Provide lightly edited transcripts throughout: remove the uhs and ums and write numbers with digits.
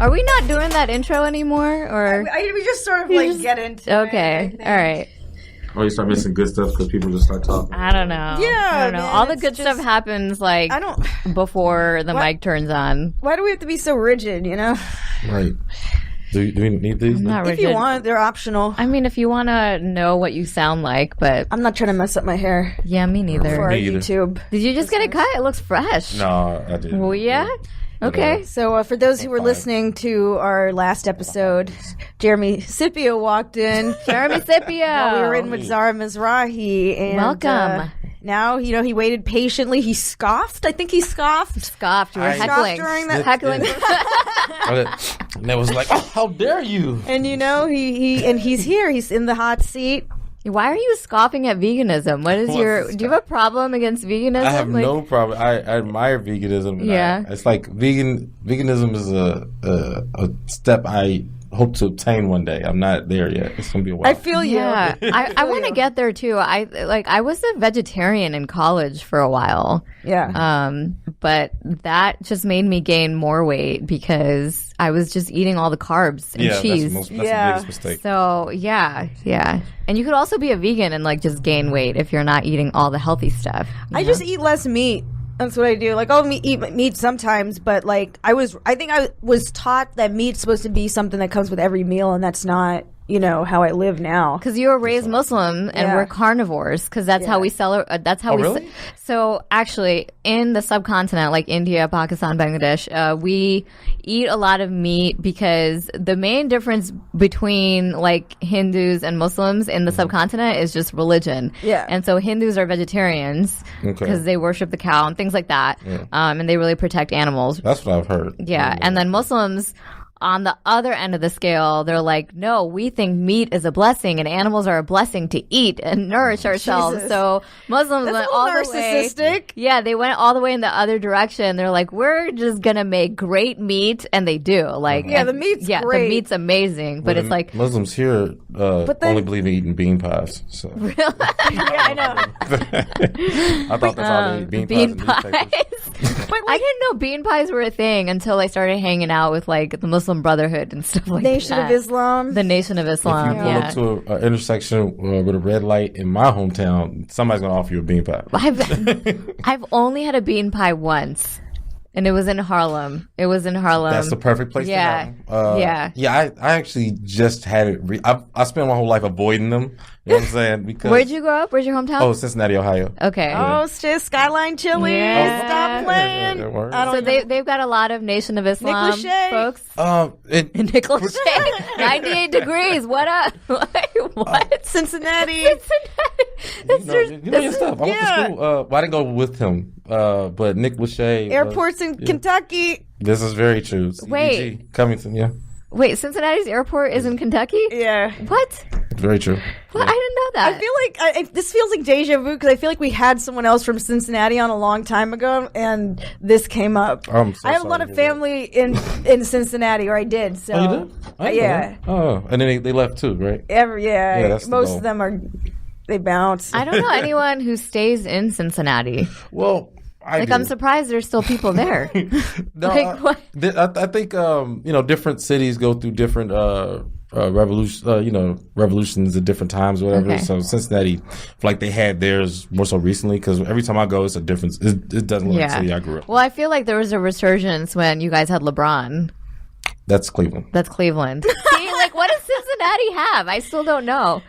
Are we not doing that intro anymore? Or we just sort of get into okay. All right. Or you start missing good stuff because people just start talking. I don't know. Yeah, I don't know. man, all the good stuff happens before the mic turns on. Why do we have to be so rigid? Right. Do we need these? Not if rigid. you want, they're optional. I mean, if you want to know what you sound like, but I'm not trying to mess up my hair. Yeah, me neither. For our YouTube. Did you just get it cut? It looks fresh. No, I didn't. Well, yeah. Okay. So for those who were listening to our last episode, Jeremy Scippio walked in. Jeremy Scippio. We were in with Zara Mizrahi. And, welcome. Now, he waited patiently. He scoffed. I think he scoffed. You were heckling. During that. Heckling. And it was like, oh, how dare you? And he's here. He's in the hot seat. Why are you scoffing at veganism? What is do you have a problem against veganism? I have no problem. I admire veganism. Yeah. It's like veganism is a step I hope to obtain one day. I'm not there yet. It's gonna be a while. I feel you. Yeah, I want to get there too. I was a vegetarian in college for a while. Yeah. But that just made me gain more weight because I was just eating all the carbs and cheese. That's the biggest mistake. So yeah. And you could also be a vegan and just gain weight if you're not eating all the healthy stuff. I just eat less meat. That's what I do. I'll eat meat sometimes, but I think I was taught that meat's supposed to be something that comes with every meal, and that's not, how I live now. Because you were raised Muslim and we're carnivores, because that's how we sell. That's how really? So actually, in the subcontinent, like India, Pakistan, Bangladesh, we eat a lot of meat because the main difference between Hindus and Muslims in the subcontinent is just religion. Yeah. And so Hindus are vegetarians because they worship the cow and things like that. Yeah. And they really protect animals. That's what I've heard. Yeah. And then Muslims, on the other end of the scale, they're like, no, we think meat is a blessing and animals are a blessing to eat and nourish ourselves. Jesus. So Muslims went all the way. Narcissistic. Yeah, they went all the way in the other direction. They're like, we're just going to make great meat. And they do. The meat's great. The meat's amazing. But it's like. Muslims here only believe in eating bean pies. So. Really? Yeah, I know. I thought that's all they eat. Bean pies. But I didn't know bean pies were a thing until I started hanging out with the Muslim Brotherhood and stuff like Nation that. of Islam. The Nation of Islam. If you pull up to an intersection with a red light in my hometown, somebody's gonna offer you a bean pie. I've only had a bean pie once, and it was in Harlem. That's the perfect place to have them. Yeah. I actually just had it. I spent my whole life avoiding them. You know what I'm saying? Because where'd you grow up? Where's your hometown? Oh, Cincinnati, Ohio. Okay. Oh, it's just Skyline Chili. Yeah. Stop playing. So they've got a lot of Nation of Islam folks. Nick Lachey. 98 degrees. What up? What? Cincinnati. You know your stuff. I went to school. I didn't go with him, but Nick Lachey. Airports in Kentucky. This is very true. CDG, Wait. Covington, yeah. Wait, Cincinnati's airport is in Kentucky? Yeah. What? It's very true. Well, I didn't know that. I feel like this feels like deja vu because I feel like we had someone else from Cincinnati on a long time ago, and this came up. I'm so I have a lot of family in Cincinnati, or I did. So you did? Yeah. Oh, and then they left too, right? That's most of them they bounce. I don't know anyone who stays in Cincinnati. Well, I'm surprised there's still people there. No, what? I think different cities go through different revolutions at different times or whatever. Okay. So Cincinnati, they had theirs more so recently because every time I go, it's a difference. It doesn't look like the city I grew up. Well, I feel like there was a resurgence when you guys had LeBron. That's Cleveland. See, what does Cincinnati have? I still don't know.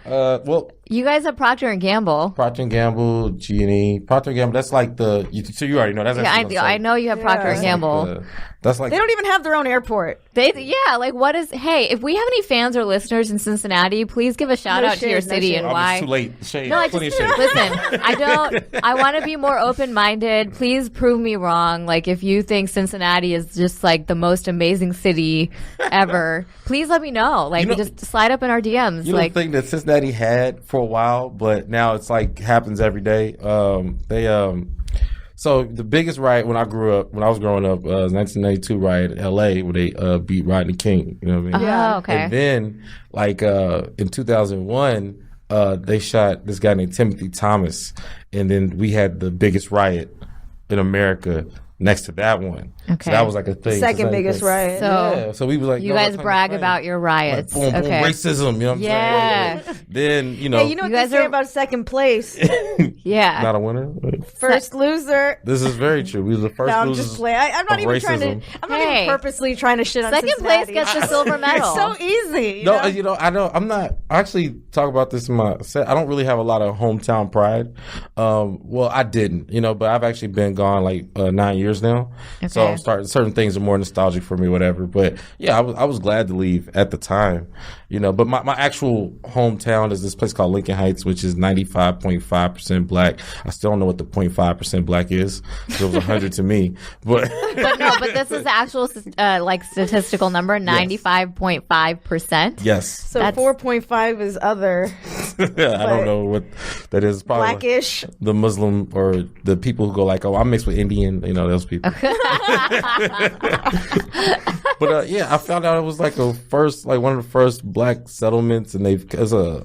You guys have Procter & Gamble. Procter & Gamble, G&E. Procter & Gamble, that's like the... So you already know. That's I know you have Procter & Gamble. That's like... They don't even have their own airport. What is... Hey, if we have any fans or listeners in Cincinnati, please give a shout out to your city and why... It's too late. Shade. No, Plenty of shade. Listen, I want to be more open-minded. Please prove me wrong. If you think Cincinnati is just the most amazing city ever, please let me know. Just slide up in our DMs. You know the thing that Cincinnati had for a while, but now it's happens every day. So the biggest riot when I was growing up, was 1992 riot in L.A. where they beat Rodney King. You know what I mean? Yeah. Oh, okay. And then, in 2001, they shot this guy named Timothy Thomas, and then we had the biggest riot in America next to that one. Okay. So that was like a thing. Second biggest riot. So we was like, you guys brag about your riots. Like, boom, boom, racism. You know what I'm saying? Then Hey, you know what they say about second place? Yeah. Not a winner. First loser. This is very true. We were the first No, I'm losers. just playing. I'm not even trying to. I'm not even purposely trying to shit on second Cincinnati. place gets the silver medal. It's so easy. No, I know. I'm not. I actually talk about this in my set. I don't really have a lot of hometown pride. Well, I didn't, but I've actually been gone like 9 years now. Okay. So I'm starting. Certain things are more nostalgic for me, whatever. But yeah, I was glad to leave at the time, But my actual hometown is this place called Lincoln Heights, which is 95.5% black. I still don't know what the 0.5% black is. So it was 100 to me, but but this is the actual like statistical number, 95.5%. Yes. So 4.5 is other. I don't know what that is. Probably blackish. Like the Muslim or the people who go like, oh, I'm mixed with Indian. Those people. But yeah, I found out it was like one of the first black settlements, and it was a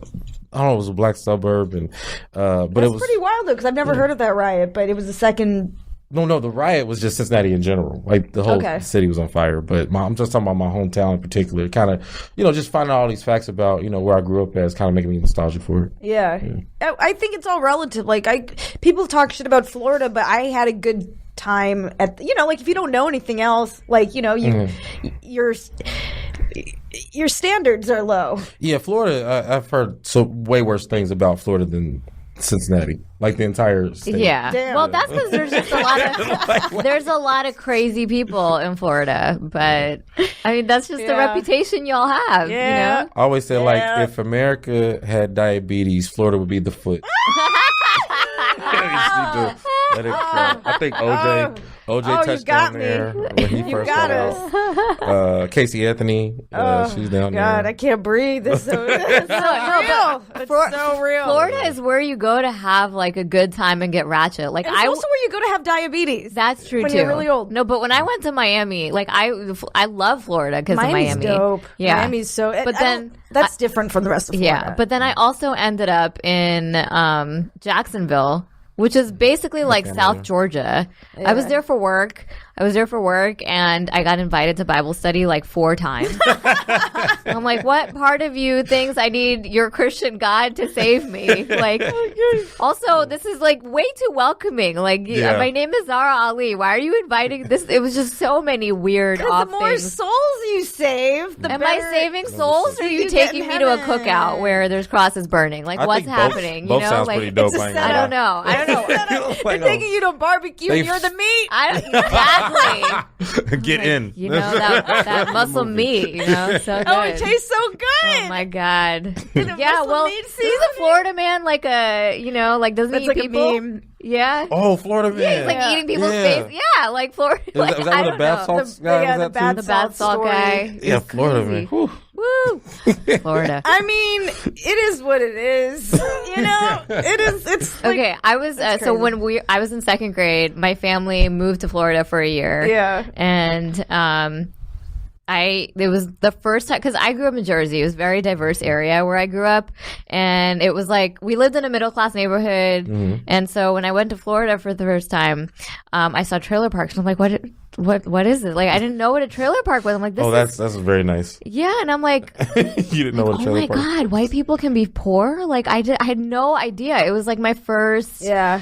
black suburb, and but That's it was pretty wild though, because I've never heard of that riot, but it was the second. No, the riot was just Cincinnati in general. Like the whole city was on fire. But I'm just talking about my hometown in particular. Kind of, just finding out all these facts about, where I grew up as, kind of making me nostalgic for it. Yeah. I think it's all relative. Like people talk shit about Florida, but I had a good time at, like if you don't know anything else, like, your standards are low. Yeah, Florida, I've heard way worse things about Florida than Cincinnati, like the entire state. Yeah. Damn. Well, that's because there's just there's a lot of crazy people in Florida, but I mean that's just the reputation y'all have. Yeah. I always say like if America had diabetes, Florida would be the foot. Let it go. I think OJ touched down there when he first got out. Casey Anthony, she's down there. God, I can't breathe. It's so real. It's so real. Florida is where you go to have like a good time and get ratchet. Like it's also where you go to have diabetes. That's true when too. You're really old. No, but when I went to Miami, like I love Florida because of Miami. Dope. Yeah, Miami's so. But then that's different from the rest of Florida. Yeah, but then I also ended up in Jacksonville, which is basically like South Georgia. Yeah. I was there for work, and I got invited to Bible study like 4 times. I'm like, what part of you thinks I need your Christian God to save me? Like, also, this is like way too welcoming. Like, my name is Zara Ali. Why are you inviting this? It was just so many weird off the more things. souls you save, the Am better. I saving souls, or are you taking me to a cookout where there's crosses burning? Like, what's happening? Both sounds pretty dope. I don't know. They're taking you to a barbecue and you're the meat. Exactly. Get in. That muscle meat, so good. Oh, it tastes so good. Oh my God. Yeah, well, he's a Florida man, like doesn't he eat people? Meme. Yeah. Oh, Florida man. Yeah, he's like eating people's face. Yeah, like Florida. Is that where the bath salts guy was at? The bath salt guy. Yeah, Florida man. Woo. Florida. I mean, it is what it is. It is. It's like, okay. I was so when I was in 2nd grade, my family moved to Florida for a year. Yeah, and it was the first time, because I grew up in Jersey. It was a very diverse area where I grew up, and it was like we lived in a middle class neighborhood. And so when I went to Florida for the first time, I saw trailer parks, and I'm like, what is it? Like, I didn't know what a trailer park was. I'm like, that's very nice. Yeah, and I'm like, you didn't know what a trailer park was. Oh my God, white people can be poor? Like, I had no idea. It was like my first, because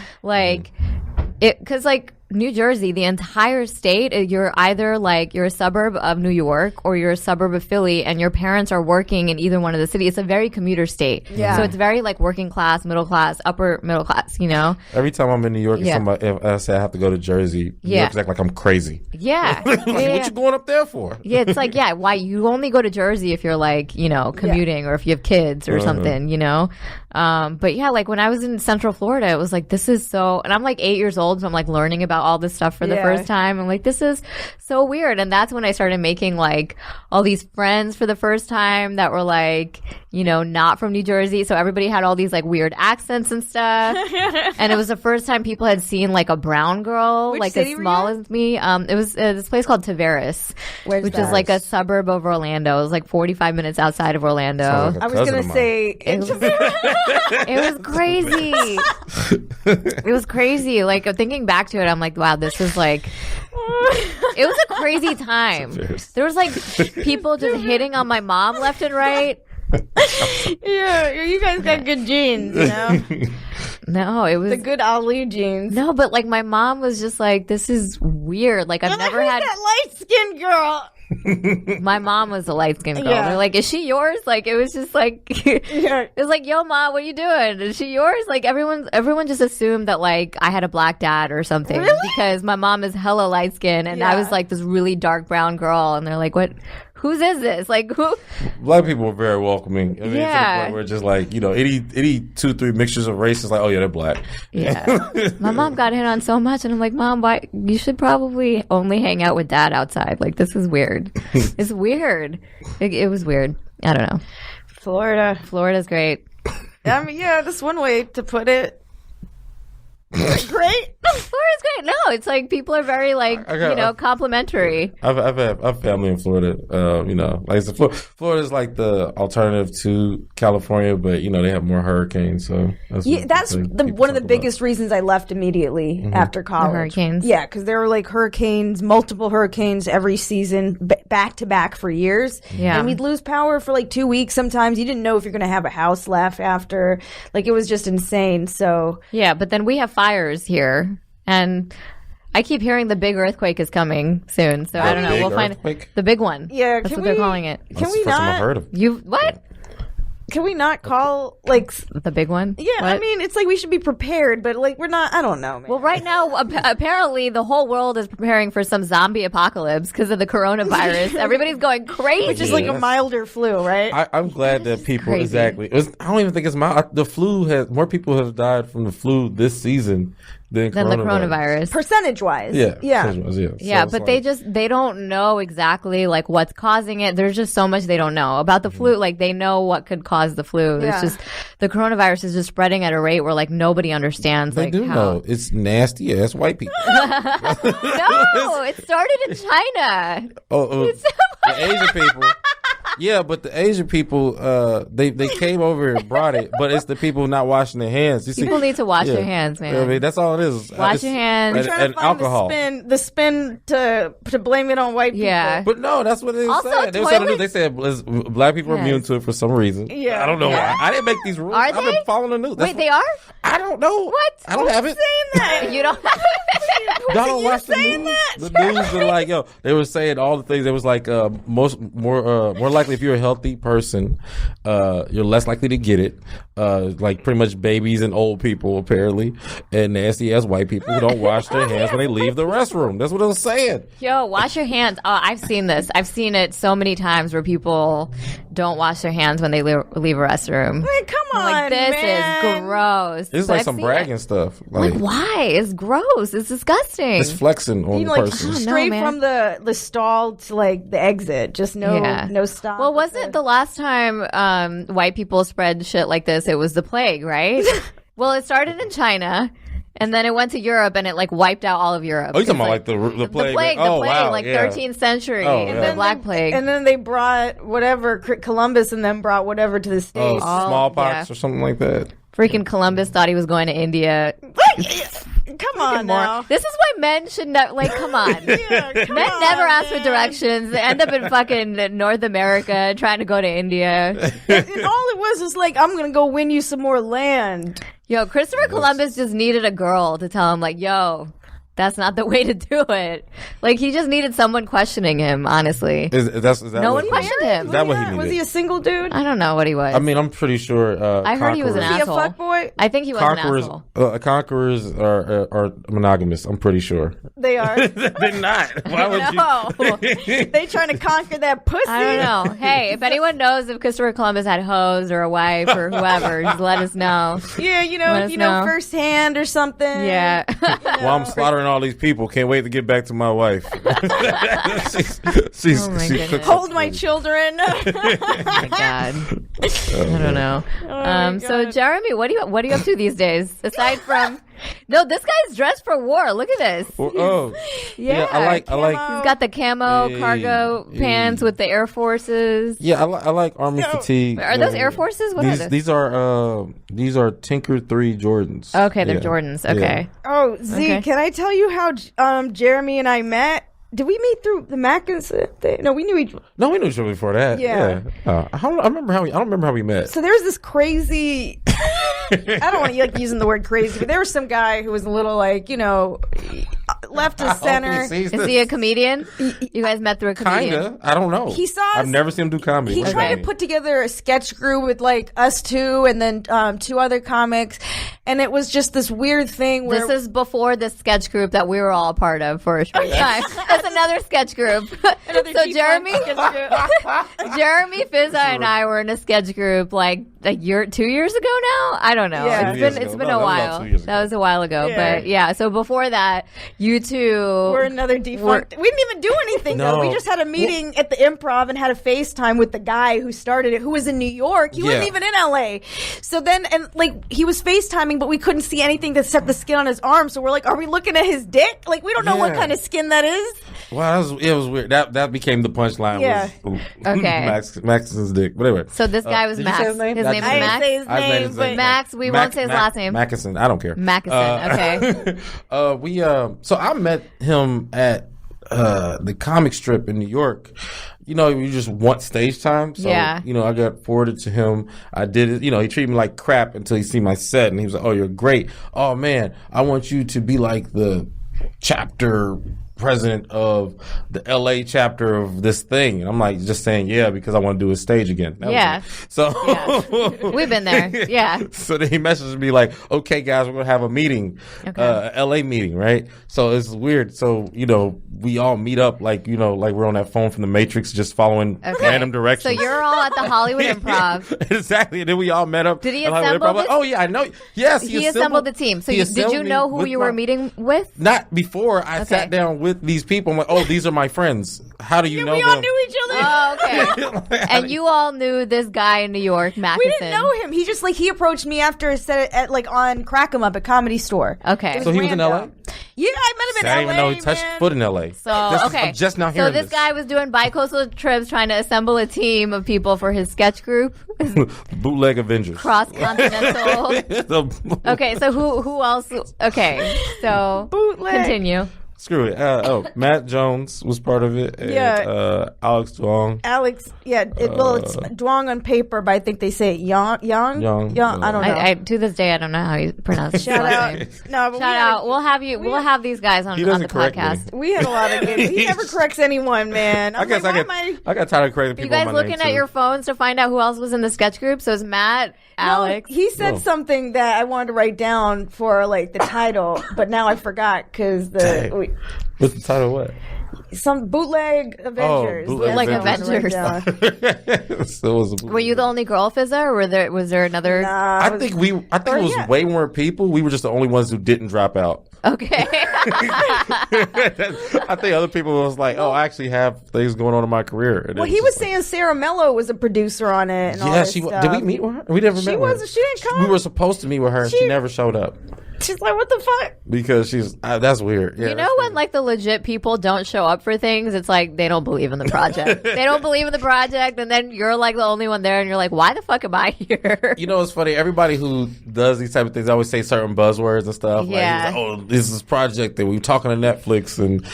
like New Jersey, the entire state, you're either like you're a suburb of New York or you're a suburb of Philly, and your parents are working in either one of the cities. It's a very commuter state. Yeah. So it's very like working class, middle class, upper middle class, Every time I'm in New York, if I say I have to go to Jersey, New York's act like I'm crazy. Yeah. What you going up there for? Yeah, it's like, why you only go to Jersey if you're like, commuting or if you have kids or something, But yeah, like when I was in Central Florida, it was like, this is so, and I'm like 8 years old, so I'm like learning about all this stuff for the first time. I'm like, this is so weird. And that's when I started making like all these friends for the first time that were like, not from New Jersey. So everybody had all these like weird accents and stuff. And it was the first time people had seen like a brown girl, Which like as small as me. It was this place called Tavares, which is like a suburb of Orlando. It was like 45 minutes outside of Orlando. Like I was going to say, it was crazy. It was crazy. Like thinking back to it, I'm like, wow, this is like It was a crazy time. There was like people just hitting on my mom left and right. Yeah, you guys got good genes, you know? No, it was the good Ali genes. No, but like my mom was just like, this is weird. Like I've never had that light-skinned girl. My mom was a light-skinned girl. Yeah. They're like, is she yours? Like it was just like it was like, yo mom, what are you doing? Is she yours? Like everyone just assumed that like I had a black dad or something. Really? Because my mom is hella light-skinned and I was like this really dark brown girl, and they're like, what? Whose is this? Like who? Black people are very welcoming. I mean, Yeah. to the point where it's just like, you know, any 2-3 mixtures of race is like, oh yeah, they're black. Yeah. My mom got hit on so much, and I'm like, Mom, why? You should probably only hang out with dad outside. Like, this is weird. It's weird. It was weird. I don't know. Florida's great. I mean, yeah, that's one way to put it. Great. Florida's great. No, it's like people are very like complimentary. I've family in Florida. You know, like Florida's like the alternative to California, but you know they have more hurricanes. So that's one of the biggest reasons I left immediately after college. The hurricanes. Yeah, because there were like multiple hurricanes every season, back to back for years. Yeah, and we'd lose power for like 2 weeks. Sometimes you didn't know if you're going to have a house left after. Like it was just insane. So yeah, but then we have fires here, and I keep hearing the big earthquake is coming soon. So I don't know. We'll find the big one. Yeah, that's what they're calling it. Can we not? I've heard of. You what? Can we not call like the big one? Yeah, what? I mean, it's like we should be prepared, but like we're not. I don't know, man. Well, right now, apparently, the whole world is preparing for some zombie apocalypse because of the coronavirus. Everybody's going crazy, which is like a milder flu, right? I'm glad that people exactly. I don't even think it's mild. The flu has more people have died from the flu this season than the coronavirus. Percentage wise. Yeah, but they don't know exactly like what's causing it. There's just so much they don't know about the flu. Like they know what could cause the flu. Yeah. It's just the coronavirus is just spreading at a rate where like nobody understands. They like do how. know it's nasty ass white people. No, it started in China. The Asian people. Yeah, but the Asian people, they came over and brought it, but it's the people not washing their hands. People need to wash their hands, man. I mean, that's all it is. Wash your hands. And alcohol. The spin to blame it on white people. Yeah. But no, that's what they said. They said black people are immune to it for some reason. Yeah. I don't know why. I didn't make these rules. Are they? I've been following the news. Wait, they are? I don't know. What? I don't have it. Saying that? You don't have it? Y'all don't watch the news. The news are like, yo, they were saying all the things. It was like more likely if you're a healthy person, you're less likely to get it. Like pretty much babies and old people apparently, and nasty ass white people who don't wash their hands when they leave the restroom. That's what I was saying. Yo, wash your hands. Oh, I've seen this. I've seen it so many times where people don't wash their hands when they leave a restroom. Wait, come on, like this man. is gross. It's like some bragging stuff. Like why? It's gross. It's disgusting. It's flexing on the person. Straight from the stall to like the exit. Just no stop. Well, wasn't the last time white people spread shit like this? It was the plague, right? Well, it started in China. And then it went to Europe, and it like wiped out all of Europe. Oh, you're talking about like the plague? The plague, like 13th century, the Black Plague. And then they brought whatever, Columbus, and then brought whatever to the States. Smallpox or something like that. Freaking Columbus thought he was going to India. Come on now. This is why men should not, like, come on. Men never ask for directions. They end up in fucking North America trying to go to India. And all it was like, I'm going to go win you some more land. Yo, Christopher Columbus just needed a girl to tell him, like, yo, that's not the way to do it. Like, he just needed someone questioning him, honestly. Is that no one questioned him. Is that what he needed? Was he a single dude? I don't know what he was. I mean, I'm pretty sure. I heard he was an asshole. Was he a fuckboy? I think he was an asshole. Conquerors are monogamous. I'm pretty sure. They are. They're not. Why would you? They trying to conquer that pussy. I don't know. Hey, if anyone knows if Christopher Columbus had hoes or a wife or whoever, just let us know. Yeah, you know, firsthand or something. Yeah. Well, I'm slaughtering all these people. Can't wait to get back to my wife. she's hold my children. Oh my God. I don't know. So Jeremy, what are you up to these days? Aside from this guy's dressed for war. Look at this. Yeah, I like. He's got the camo cargo pants with the Air Forces. Yeah, I like Army fatigue. Are those Air Forces? What are those? These are Tinker 3 Jordans. Okay, they're Jordans. Okay. Oh, Z, can I tell you how Jeremy and I met? Did we meet through the Mackinson thing? No, we knew each. No, we knew each other before that. Yeah. I don't remember how we met. So there was this crazy. I don't want to like using the word crazy, but there was some guy who was a little like, left of center. Is he a comedian? You guys met through a comedian? Kinda. I don't know. He saw us. I've never seen him do comedy. He tried to put together a sketch group with like us two and then 2 other comics, and it was just this weird thing where This is before the sketch group that we were all a part of for a short time. That's another sketch group. So Jeremy, Fizza, and I were in a sketch group like 2 years ago now. I don't know. Yeah. It's been a while. That was a while ago. Yeah. But yeah, so before that, you two we're another defunct. We didn't even do anything though. We just had a meeting at the Improv and had a FaceTime with the guy who started it, who was in New York. He wasn't even in LA. So then, and like he was FaceTiming, but we couldn't see anything that set the skin on his arm. So we're like, are we looking at his dick? Like we don't know what kind of skin that is. Well, it was weird. That became the punchline. Yeah. Okay. Max's dick. But anyway. So this guy was did you Max. say his name? His name is I Max. didn't say his name, but Max, we won't say his last name. Mackinson. I don't care. Mackinson. Okay. So I met him at the comic strip in New York. You just want stage time. So, Yeah. I got forwarded to him. I did it. He treated me like crap until he seen my set, and he was like, "Oh, you're great. Oh man, I want you to be like the chapter president of the LA chapter of this thing." And I'm like, just saying, yeah, because I want to do a stage again. That Yeah. was it. So Yeah. We've been there. Yeah. So then he messaged me like, "Okay, guys, we're gonna have a meeting, LA meeting, right?" So it's weird. So we all meet up like we're on that phone from the Matrix, just following random directions. So you're all at the Hollywood Improv. Exactly. And then we all met up. Did he at Hollywood assemble Improv. Like, oh yeah, I know. Yes, He assembled the team. So did you know who you were meeting with? Not before. I sat down with these people. I'm like, oh, these are my friends. How do you know we them? all knew each other. Oh, okay. And you all knew this guy in New York, Mackinson. We didn't know him. He just he approached me after a set at on Crack 'em Up at Comedy Store. Okay. So he was in LA? Yeah, I met him in LA. I didn't even know he touched foot in LA. So I'm just now hearing So this guy was doing bi-coastal trips trying to assemble a team of people for his sketch group. Bootleg Avengers. Cross-continental. Okay, so who else? Okay, so Bootleg. Continue. Screw it. Matt Jones was part of it. And, Alex Duong. Alex, it's Duong on paper, but I think they say it Yang. I don't know. I to this day, I don't know how you pronounce Shout his out. last name. No, but Shout out. We'll have these guys on the podcast. We had a lot of good. He never corrects anyone, man. I got tired of correcting people. You guys on my looking name, at your phones to find out who else was in the sketch group? So it's Matt, Alex. He said something that I wanted to write down for the title, but now I forgot because What's the title? What? Some Bootleg Avengers. Bootleg Avengers. So it was Were you the only girl, Fizza, or was there another? Nah, I think it was way more people. We were just the only ones who didn't drop out. Okay. I think other people was like, "Oh, I actually have things going on in my career." And he was saying Sarah Mello was a producer on it. And all this stuff. Did we meet with her? We never met. She didn't come. We were supposed to meet with her, and she never showed up. She's like, what the fuck? Because that's weird. Yeah, you know when the legit people don't show up for things, it's like they don't believe in the project. They don't believe in the project, and then you're the only one there, and you're like, why the fuck am I here? It's funny. Everybody who does these type of things always say certain buzzwords and stuff. Yeah. This is project that we're talking to Netflix and.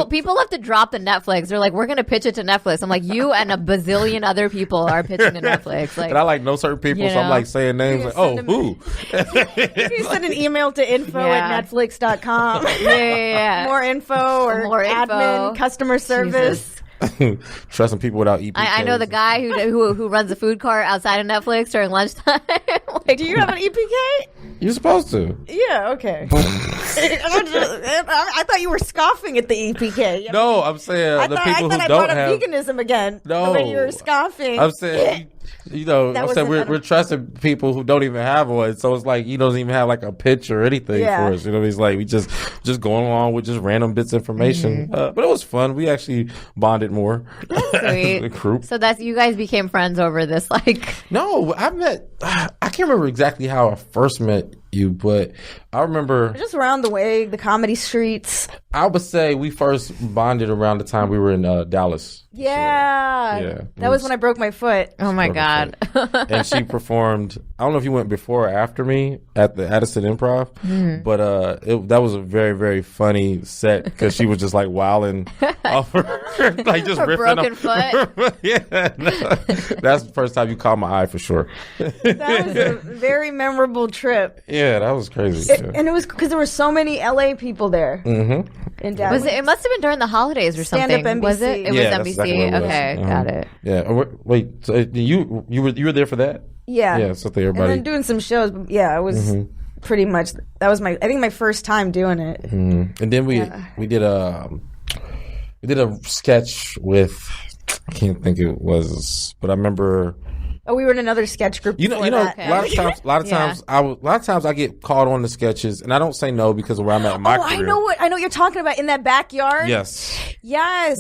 People have to drop the Netflix. They're like, we're gonna pitch it to Netflix. I'm like, you and a bazillion other people are pitching to Netflix. And I know certain people, so I'm saying names who? You send an email to info@netflix.com. Yeah. More info or More info. admin, customer service. Trusting people without EPK. I know the guy who runs a food cart outside of Netflix during lunchtime. Do you have an EPK? You're supposed to. Yeah, okay. I thought you were scoffing at the EPK. No, I'm saying the people who don't have. veganism again. No. When you were scoffing. I'm saying. We're trusting people who don't even have one. So it's like he doesn't even have a pitch or anything for us. He's like we just going along with just random bits of information. But it was fun. We actually bonded more. Sweet. The group. So you guys became friends over this No, I can't remember exactly how I first met you, but I remember just around the way, the comedy streets. I would say we first bonded around the time we were in Dallas. Yeah. So, yeah. That was when I broke my foot. Oh my God. And she performed, I don't know if you went before or after me at the Addison Improv, but that was a very, very funny set because she was just like wilding off her, like just Her riffing broken foot. Yeah. That's the first time you caught my eye for sure. That was a very memorable trip. Yeah, that was crazy. And it was because there were so many LA people there. In Dallas. It must have been during the holidays or something. Stand-up NBC. Was it? It was that's NBC. exactly what it was. Okay, got it. Yeah. Wait, so you were there for that? Yeah. Yeah, so everybody. And then doing some shows. But yeah, it was pretty much, that was I think my first time doing it. And then we did a sketch with, I can't think it was, but I remember. Oh, we were in another sketch group. A lot of times I get called on the sketches, and I don't say no because of where I'm at in my career. I know what you're talking about in that backyard. Yes. You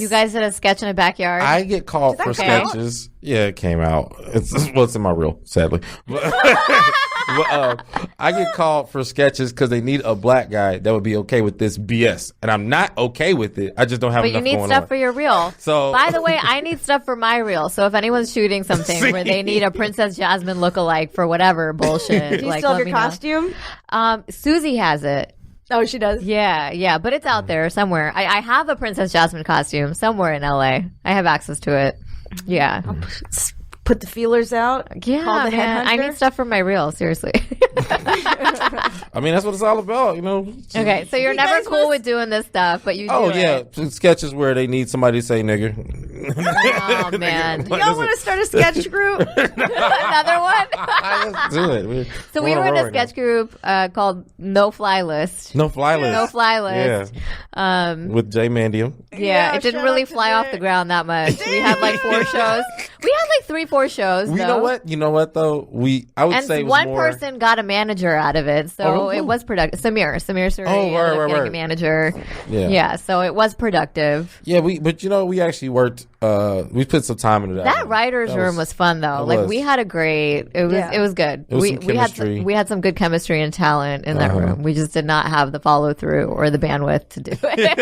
guys did a sketch in a backyard. I get called for sketches. Yeah, it came out. It's in my reel, sadly. But I get called for sketches because they need a black guy that would be okay with this BS, and I'm not okay with it. I just don't have enough going on. But you need stuff for your reel. So, by the way, I need stuff for my reel. So if anyone's shooting something where they need a Princess Jasmine lookalike for whatever bullshit, do you still have your costume? Susie has it. Oh, she does? Yeah, but it's out there somewhere. I have a Princess Jasmine costume somewhere in LA. I have access to it. Yeah. Put the feelers out. Yeah, call the man. I need stuff for my reel, seriously. I mean, that's what it's all about, Okay, so you're never cool with doing this stuff, but you do it. Sketches where they need somebody to say nigger. Oh, man. Y'all want to start a sketch group? Another one? Let's do it. So we were in a sketch group called No Fly List. No Fly List. Yeah. With Jay Mandium. Yeah, it didn't really fly off the ground that much. We had like 4 shows. We had like 3-4 shows. You know what though? I would say it was one more... person got a manager out of it, so it was productive. Samir Suri ended up getting a manager. Yeah, so it was productive. Yeah, we actually worked. We put some time into that. That writer's room was fun though. Like we had a great. It was good. It was we had some good chemistry and talent in that room. We just did not have the follow through or the bandwidth to do it.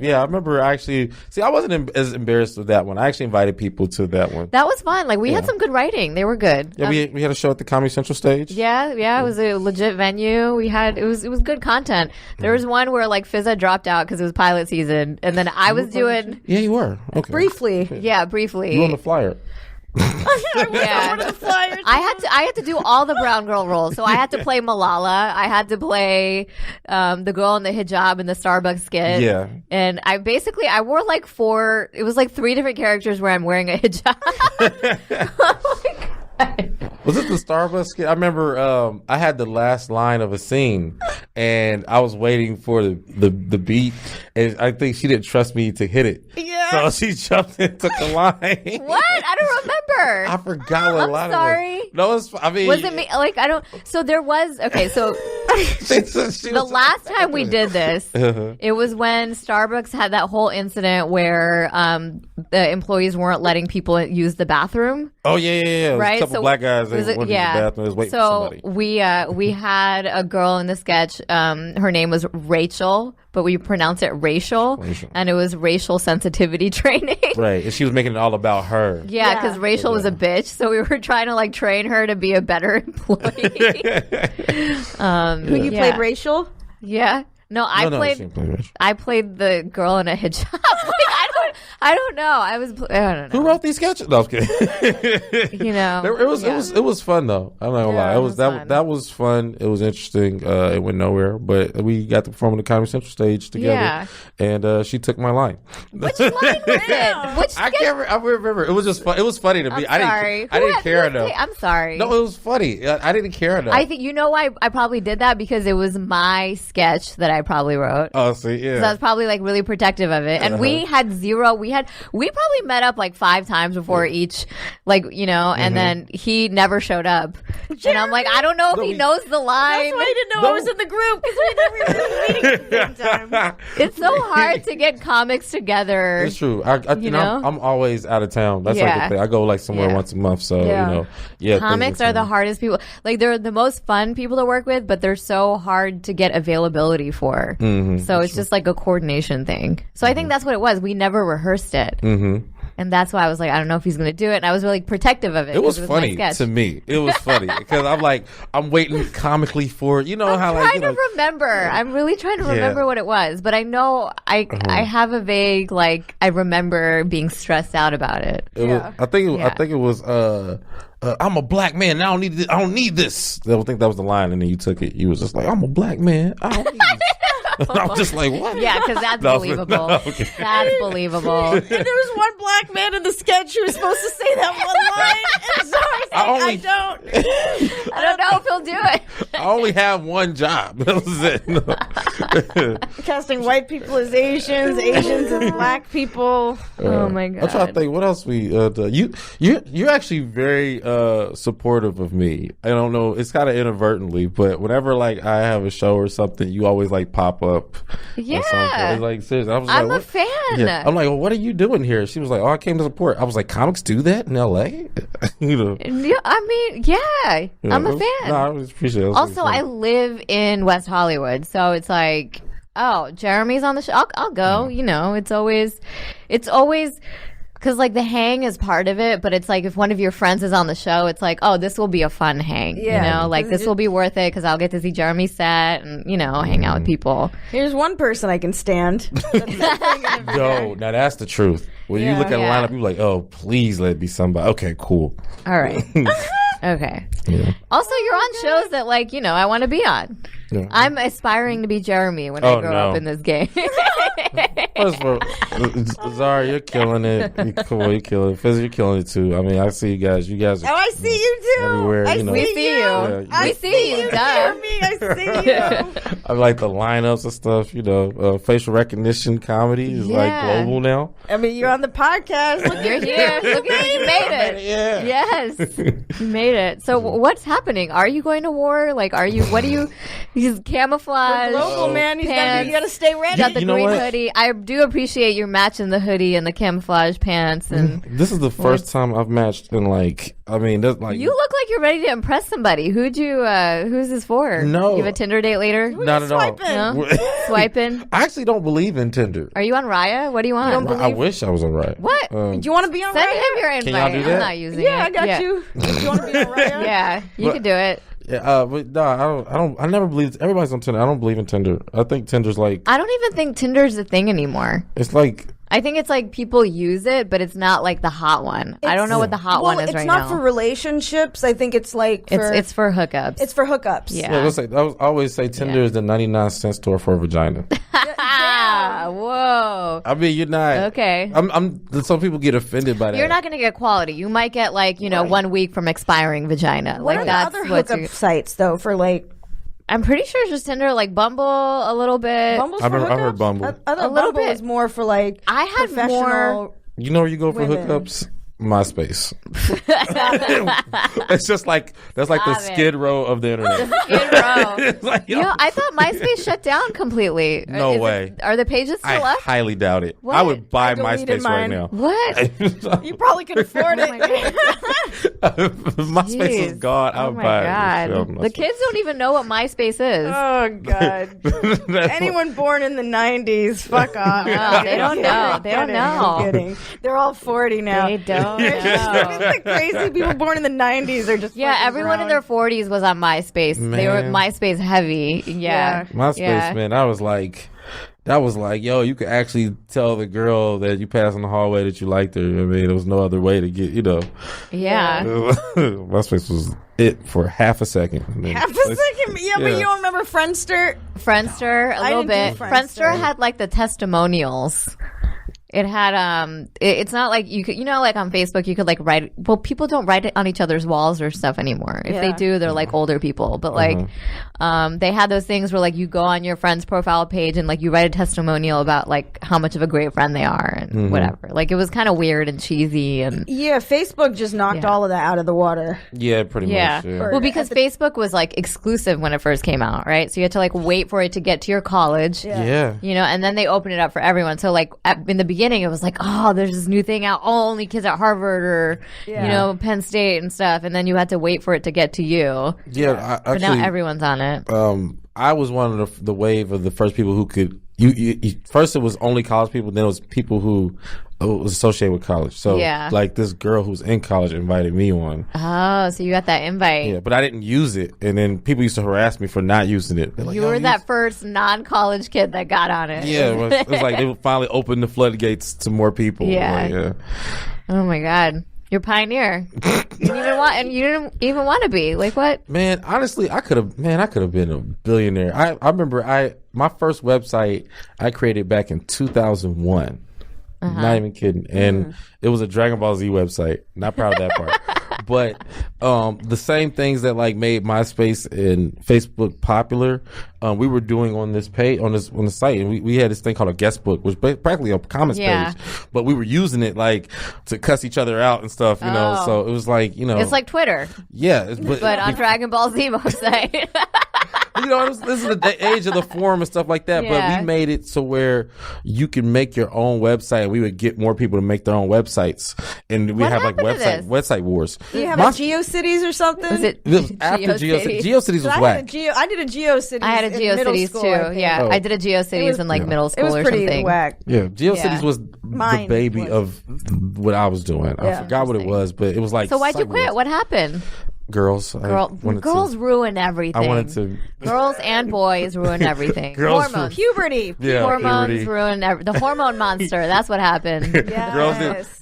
I remember actually. See, I wasn't as embarrassed with that one. I actually invited people to that one. That was fun. Like we had some good writing. They were good. Yeah, we had a show at the Comedy Central stage. Yeah. It was a legit venue. It was good content. There was one where like Fizza dropped out because it was pilot season, and then I was doing. Yeah, you were. Okay. Briefly. Yeah, briefly. You were on the flyer. I had to do all the brown girl roles. So I had to play Malala. I had to play the girl in the hijab in the Starbucks skit. Yeah. And I wore like 4. It was like 3 different characters where I'm wearing a hijab. Oh my God. Was it the Starbucks skit? I remember I had the last line of a scene, and I was waiting for the beat, and I think she didn't trust me to hit it. Yeah. So she jumped and took the line. What? I don't remember. I forgot what line sorry. it was. No, was it me? Like, I don't. So there was. Okay, so the last time we did this, it was when Starbucks had that whole incident where the employees weren't letting people use the bathroom. Oh yeah. Right. A couple black guys. They went to the bathroom. Was waiting for somebody. we had a girl in the sketch. Her name was Rachel, but we pronounce it racial, and it was racial sensitivity training. Right, and she was making it all about her. Yeah, because Rachel was a bitch, so we were trying to like train her to be a better employee. Who you played Rachel? Yeah. No, I played the girl in a hijab. Like, I don't know. I don't know. Who wrote these sketches? No, I was kidding. It was fun though. I'm not gonna lie. That was fun. It was interesting. It went nowhere, but we got to perform on the Comedy Central stage together. And she took my line. Which line was it? I remember. It was just fun. It was funny to me. I didn't care enough. I'm sorry. No, it was funny. I didn't care enough. I think why I probably did that because it was my sketch that I probably wrote. Oh, see, yeah. So I was probably like really protective of it. And we had zero we probably met up like 5 times before each, like, you know, and then he never showed up. And I'm like, I don't know if he knows the line. That's why I didn't know I was in the group, because we never were meeting at the same time. It's so hard to get comics together. It's true. I'm always out of town. That's like the thing. I go like somewhere once a month, so you know, comics are the hardest people. Like, they're the most fun people to work with, but they're so hard to get availability for. So it's just like a coordination thing. So I think that's what it was. We never rehearsed it. And that's why I was like, I don't know if he's going to do it. And I was really protective of it. It was funny to me. It was funny because I'm like, I'm waiting comically for, you know, I'm trying to remember. I'm really trying to remember what it was. But I know I have a vague, like, I remember being stressed out about it. I think it was, I'm a black man. And I don't need this. I think that was the line. And then you took it. You was just like, I'm a black man. I don't need this. I'm just like, what? Yeah, because that's believable. That's believable. And there was one black man in the sketch who was supposed to say that one line. And so I was like, I don't know if he'll do it. I only have one job. That was it. No. Casting white people as Asians, Asians as black people. Oh my God. I'm trying to think what else we you're actually very supportive of me. I don't know, it's kind of inadvertently, but whenever like I have a show or something, you always like pop up. Yeah. It's like, seriously. I'm a fan. Yeah. I'm like, well, what are you doing here? She was like, oh, I came to support. I was like, comics do that in LA? You know. I mean, yeah. I'm a fan. No, I just appreciate it. Also, I live in West Hollywood, so it's like, oh, Jeremy's on the show. I'll go. You know, it's always because like the hang is part of it, but it's like if one of your friends is on the show, it's like, oh, this will be a fun hang. You know, like this will be worth it because I'll get to see Jeremy's set and, you know, hang out with people. Here's one person I can stand. Yo, now that's the truth. When you look at a lineup, you're like, oh, please let it be somebody. Okay, cool. All right. Okay. Yeah. Also, you're on shows that, like, you know, I want to be on. Yeah. I'm aspiring to be Jeremy when I grow up in this game. First of all, Zara, you're killing it. You're killing it. Fizz, you're killing it too. I mean, I see you guys. You guys are I see you too. Everywhere, we see you. Yeah, we see you, Jeremy. I see you. I like the lineups and stuff. You know, facial recognition comedy is like global now. I mean, you're on the podcast. Look, you're here. Look at you made it. Yeah. Yes, you made it. So what's happening? Are you going to war? Like, are you? What do you? He's camouflage. The global man. You got to stay ready. Got the green hoodie. I do appreciate your matching the hoodie and the camouflage pants. And this is the first time I've matched in like. I mean, that's like you look like you're ready to impress somebody. Who's this for? No, you have a Tinder date later? Not at all. No? Swiping. I actually don't believe in Tinder. Are you on Raya? What do you want? I wish I was on Raya. What? Do you want to be on Raya? Send him your invite. Can y'all do that? I'm not using it. Yeah, I got you. Do you want to be on Raya? Yeah, you can do it. Yeah, but no, I never believe everybody's on Tinder. I don't believe in Tinder. I think Tinder's like I don't even think Tinder's a thing anymore. It's like I think it's like people use it, but it's not like the hot one. I don't know what the hot one is right now. It's not for relationships. I think it's like it's for hookups. It's for hookups. Yeah. I always say Tinder is the 99-cent store for a vagina. Whoa. I mean, you're not okay. Some people get offended by that. You're not going to get quality. You might get like 1 week from expiring vagina. What are the other hookup sites though for like? I'm pretty sure it's just Tinder, like Bumble a little bit. Bumble's for hookups? I heard Bumble. I thought Bumble was more for like I had professional more. You know where you go for hookups? MySpace. It's just like that's like the Skid Row of the internet. The Skid Row. Like, I thought MySpace shut down completely. No way. Are the pages still up? I highly doubt it. What? I would buy MySpace right now. What? You probably could afford it. MySpace is gone. I would buy it. The kids don't even know what MySpace is. Oh God! Anyone born in the '90s, fuck off. No, they don't know. They don't know. I'm kidding. They're all 40 now. They don't. The crazy people born in the 90s are just everyone in their 40s was on MySpace. Man. They were MySpace heavy. Yeah. MySpace, man, that was like, yo, you could actually tell the girl that you passed in the hallway that you liked her. I mean, there was no other way to get, Yeah. MySpace was it for half a second. Half a second? Yeah, but you don't remember Friendster? Friendster, a little bit. Friendster had like the testimonials. It had it's not like you could, like on Facebook you could like write. Well, people don't write it on each other's walls or stuff anymore. If they do, they're like older people. But like they had those things where like you go on your friend's profile page and like you write a testimonial about like how much of a great friend they are and whatever. Like it was kind of weird and cheesy and Facebook just knocked all of that out of the water. Yeah, pretty much. Yeah. Well, because Facebook was like exclusive when it first came out, right? So you had to like wait for it to get to your college. Yeah. You know, and then they opened it up for everyone. So like in the beginning, it was like, oh, there's this new thing out. Oh, only kids at Harvard or you know Penn State and stuff. And then you had to wait for it to get to you. Yeah, but now everyone's on it. I was one of the wave of the first people who could. First, it was only college people. Then it was people who was associated with college. So, like this girl who's in college invited me on. Oh, so you got that invite? Yeah, but I didn't use it, and then people used to harass me for not using it. Like, you were that first non-college kid that got on it. Yeah, it was like they finally opened the floodgates to more people. Yeah. Like, yeah. Oh my God. You're a pioneer. You didn't even want to be. Like what? Man, honestly, I could have been a billionaire. I remember my first website I created back in 2001. Not even kidding. And it was a Dragon Ball Z website. Not proud of that part. But the same things that like made MySpace and Facebook popular, we were doing on this page on the site, and we had this thing called a guest book, which was practically a comments page, but we were using it like to cuss each other out and stuff, you know. So it was like, you know, it's like Twitter, but on Dragon Ball Z website. You know, this is the age of the forum and stuff like that. But we made it so where you can make your own website, and we would get more people to make their own websites, and we have like website wars. Do you have a GeoCities or something? It was after GeoCities. GeoCities was whack. I did a GeoCities. I had a GeoCities too. Yeah, I did a GeoCities in like middle school or something. It was pretty whack. Yeah, GeoCities was the baby of what I was doing. I forgot what it was, but it was like. So why'd you quit? What happened? Girls. Girls ruin everything. I wanted to. Girls and boys ruin everything. Hormones. Puberty. Yeah, hormones ruin the hormone monster. That's what happened.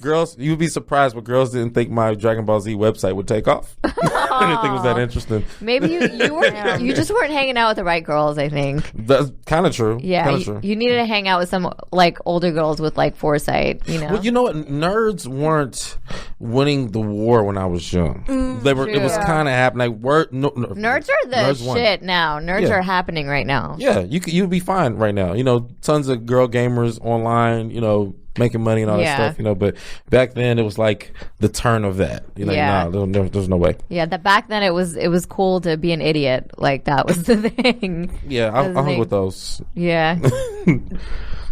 Girls, you'd be surprised, but girls didn't think my Dragon Ball Z website would take off. I didn't think it was that interesting. Maybe you just weren't hanging out with the right girls, I think. That's kind of true. Yeah, you needed to hang out with some like older girls with like foresight, you know. Well, you know what? Nerds weren't winning the war when I was young. They were. True. It was kind of happening. Like, nerds are the shit now. Nerds are happening right now. Yeah, you'd be fine right now. You know, tons of girl gamers online. You know, making money and all that stuff. You know, but back then it was like the turn of that. You know, there's no way. Yeah, back then it was cool to be an idiot. Like that was the thing. Yeah, I hung with those. Yeah.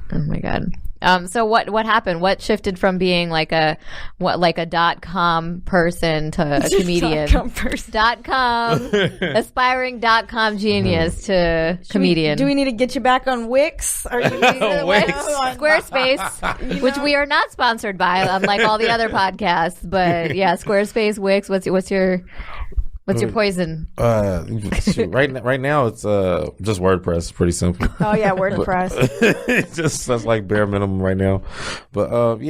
Oh my God. So what happened? What shifted from being like a .com person to a comedian? .com person. .com aspiring .com genius to comedian. Do we need to get you back on Wix? Are you Wix? Squarespace, which we are not sponsored by, unlike all the other podcasts. But yeah, Squarespace, Wix. What's your poison? Right now it's just WordPress. It's pretty simple. Oh yeah, WordPress. That's like bare minimum right now. But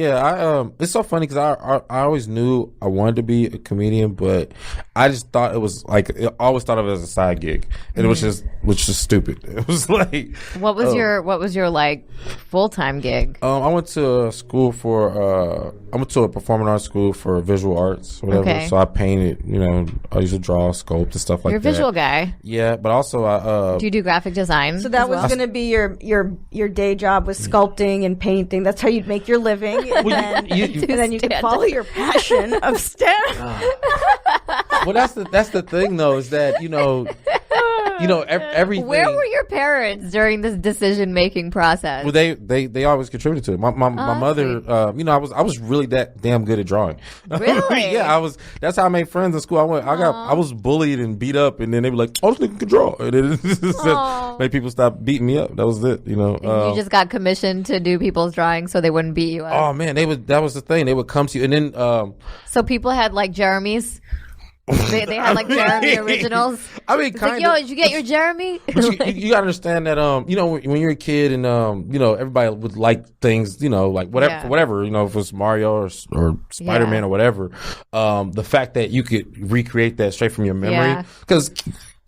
it's so funny because I always knew I wanted to be a comedian, but I just thought it was like I always thought of it as a side gig, and it was just stupid. It was like what was your like full time gig? I went to a school I went to a performing arts school for visual arts, whatever. Okay. So I painted, you know, I used to draw, sculpt, and stuff like that. You're a visual guy. Yeah, but also do you do graphic design? So that was going to be your day job was sculpting and painting. That's how you'd make your living, and then you could follow your passion of STEM. Well, that's the thing though, is that you know everything. Where were your parents during this decision making process? Well, they always contributed to it. My mother, you know, I was really that damn good at drawing. Really? Yeah, that's how I made friends in school. I was bullied and beat up, and then they were like, "Oh, this nigga can draw," and it made people stop beating me up. That was it, you know. You just got commissioned to do people's drawings so they wouldn't beat you up. Oh man, that was the thing. They would come to you, and then so people had like Jeremy's. They had like Jeremy originals. I mean, kind of. Like, yo, did you get your Jeremy? You gotta understand that, you know, when you're a kid and, you know, everybody would like things, you know, like whatever, you know, if it was Mario or Spider-Man or whatever. The fact that you could recreate that straight from your memory, because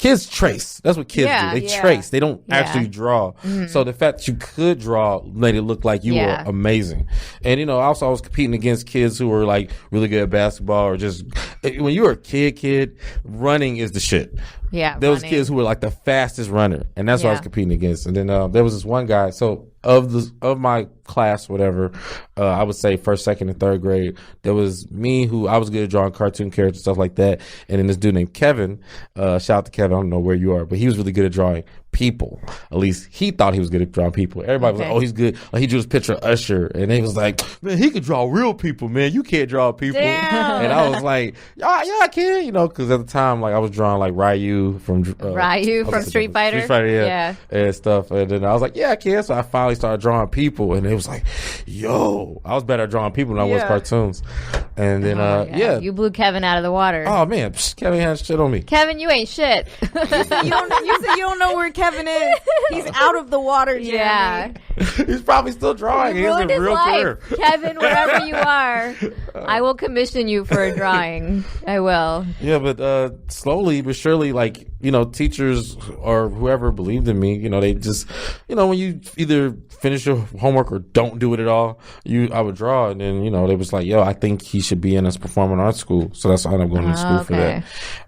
kids trace. That's what kids do. They trace. They don't actually draw. Mm-hmm. So the fact that you could draw made it look like you were amazing. And, you know, also I was competing against kids who were like really good at basketball or just, when you were a kid, running is the shit. Yeah. There was kids who were like the fastest runner, and that's what I was competing against. And then there was this one guy. So of my class, whatever, I would say first, second, and third grade, there was me who I was good at drawing cartoon characters, stuff like that. And then this dude named Kevin, shout out to Kevin, I don't know where you are, but he was really good at drawing people. At least he thought he was good at drawing people. Everybody was like, oh, he's good. Like, he drew this picture of Usher, and they was like, man, he could draw real people, man. You can't draw people. Damn. And I was like, yeah, I can, you know, because at the time, like, I was drawing like Ryu from Street Fighter. Street Fighter, and stuff. And then I was like, yeah, I can. So I finally started drawing people, and it was like, yo, I was better at drawing people than I was cartoons. And then, you blew Kevin out of the water. Oh man, Kevin had shit on me. Kevin, you ain't shit. You said you don't know where Kevin is. He's out of the water, Jeremy. Yeah. He's probably still drawing. He has a real career. Kevin, wherever you are, I will commission you for a drawing. I will. Yeah, but slowly but surely, like, you know, teachers or whoever believed in me, you know, they just, you know, when you either finish your homework or don't do it at all, I would draw, and then, you know, they was like, yo, I think he should be in this performing arts school. So that's why I ended up going to school for that.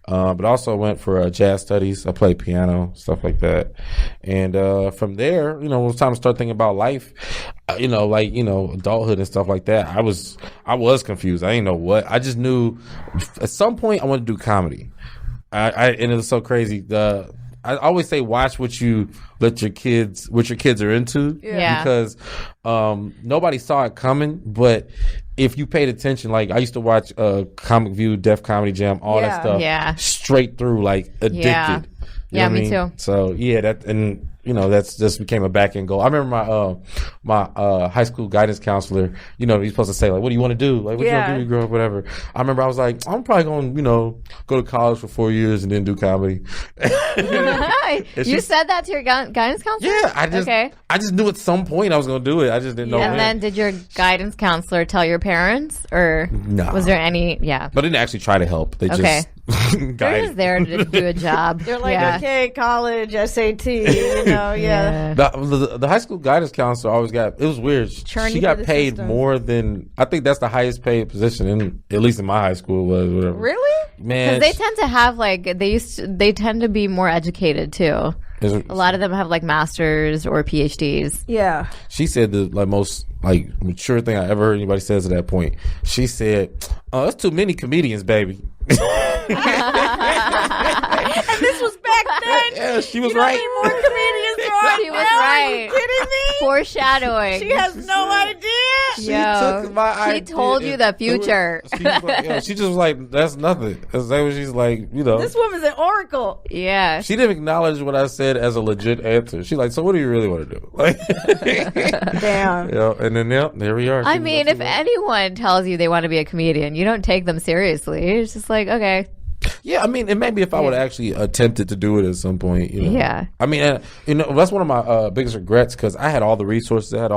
But also went for jazz studies. I played piano, stuff like that. And from there, you know, when it was time to start thinking about life, you know, like, you know, adulthood and stuff like that, I was confused. I didn't know what. I just knew at some point I wanted to do comedy. And it was so crazy. I always say, watch what your kids are into. Yeah. Because nobody saw it coming, but if you paid attention, like I used to watch Comic View, Def Comedy Jam, all that stuff, straight through, like addicted. Yeah, me too. So you know, that's just became a back end goal. I remember my high school guidance counselor, you know, he's supposed to say, like, what do you want to do? Like, what you want to do when you grow up, whatever. I remember I was like, I'm probably going to, you know, go to college for 4 years and then do comedy. You said that to your guidance counselor? Yeah, I just knew at some point I was going to do it. I just didn't know when. And then did your guidance counselor tell your parents, or was there any? Yeah, but they didn't actually try to help. They just they're just there to do a job. They're like, okay, college, SAT, you know, The high school guidance counselor always it was weird. She got paid more than, I think that's the highest paid position at least in my high school was, whatever. Really? Man, because they tend to have like they tend to be more educated too. A lot of them have like masters or PhDs. Yeah. She said the most mature thing I ever heard anybody says at that point. She said, "Oh, that's too many comedians, baby." And this was back then. Yeah, she was right. More comedians there are. She was right. Are you kidding me? Foreshadowing. She has no idea. She took my idea. She told you the future. She just was like, that's nothing. That's what she's like, you know. This woman's an oracle. Yeah. She didn't acknowledge what I said as a legit answer. She's like, so what do you really want to do? Like, damn. You know, and then there we are. I mean, if anyone tells you they want to be a comedian, you don't take them seriously. It's just like, okay. Yeah, I mean, and maybe if I would have actually attempted to do it at some point, you know. Yeah. I mean, you know, that's one of my biggest regrets because I had all the resources. I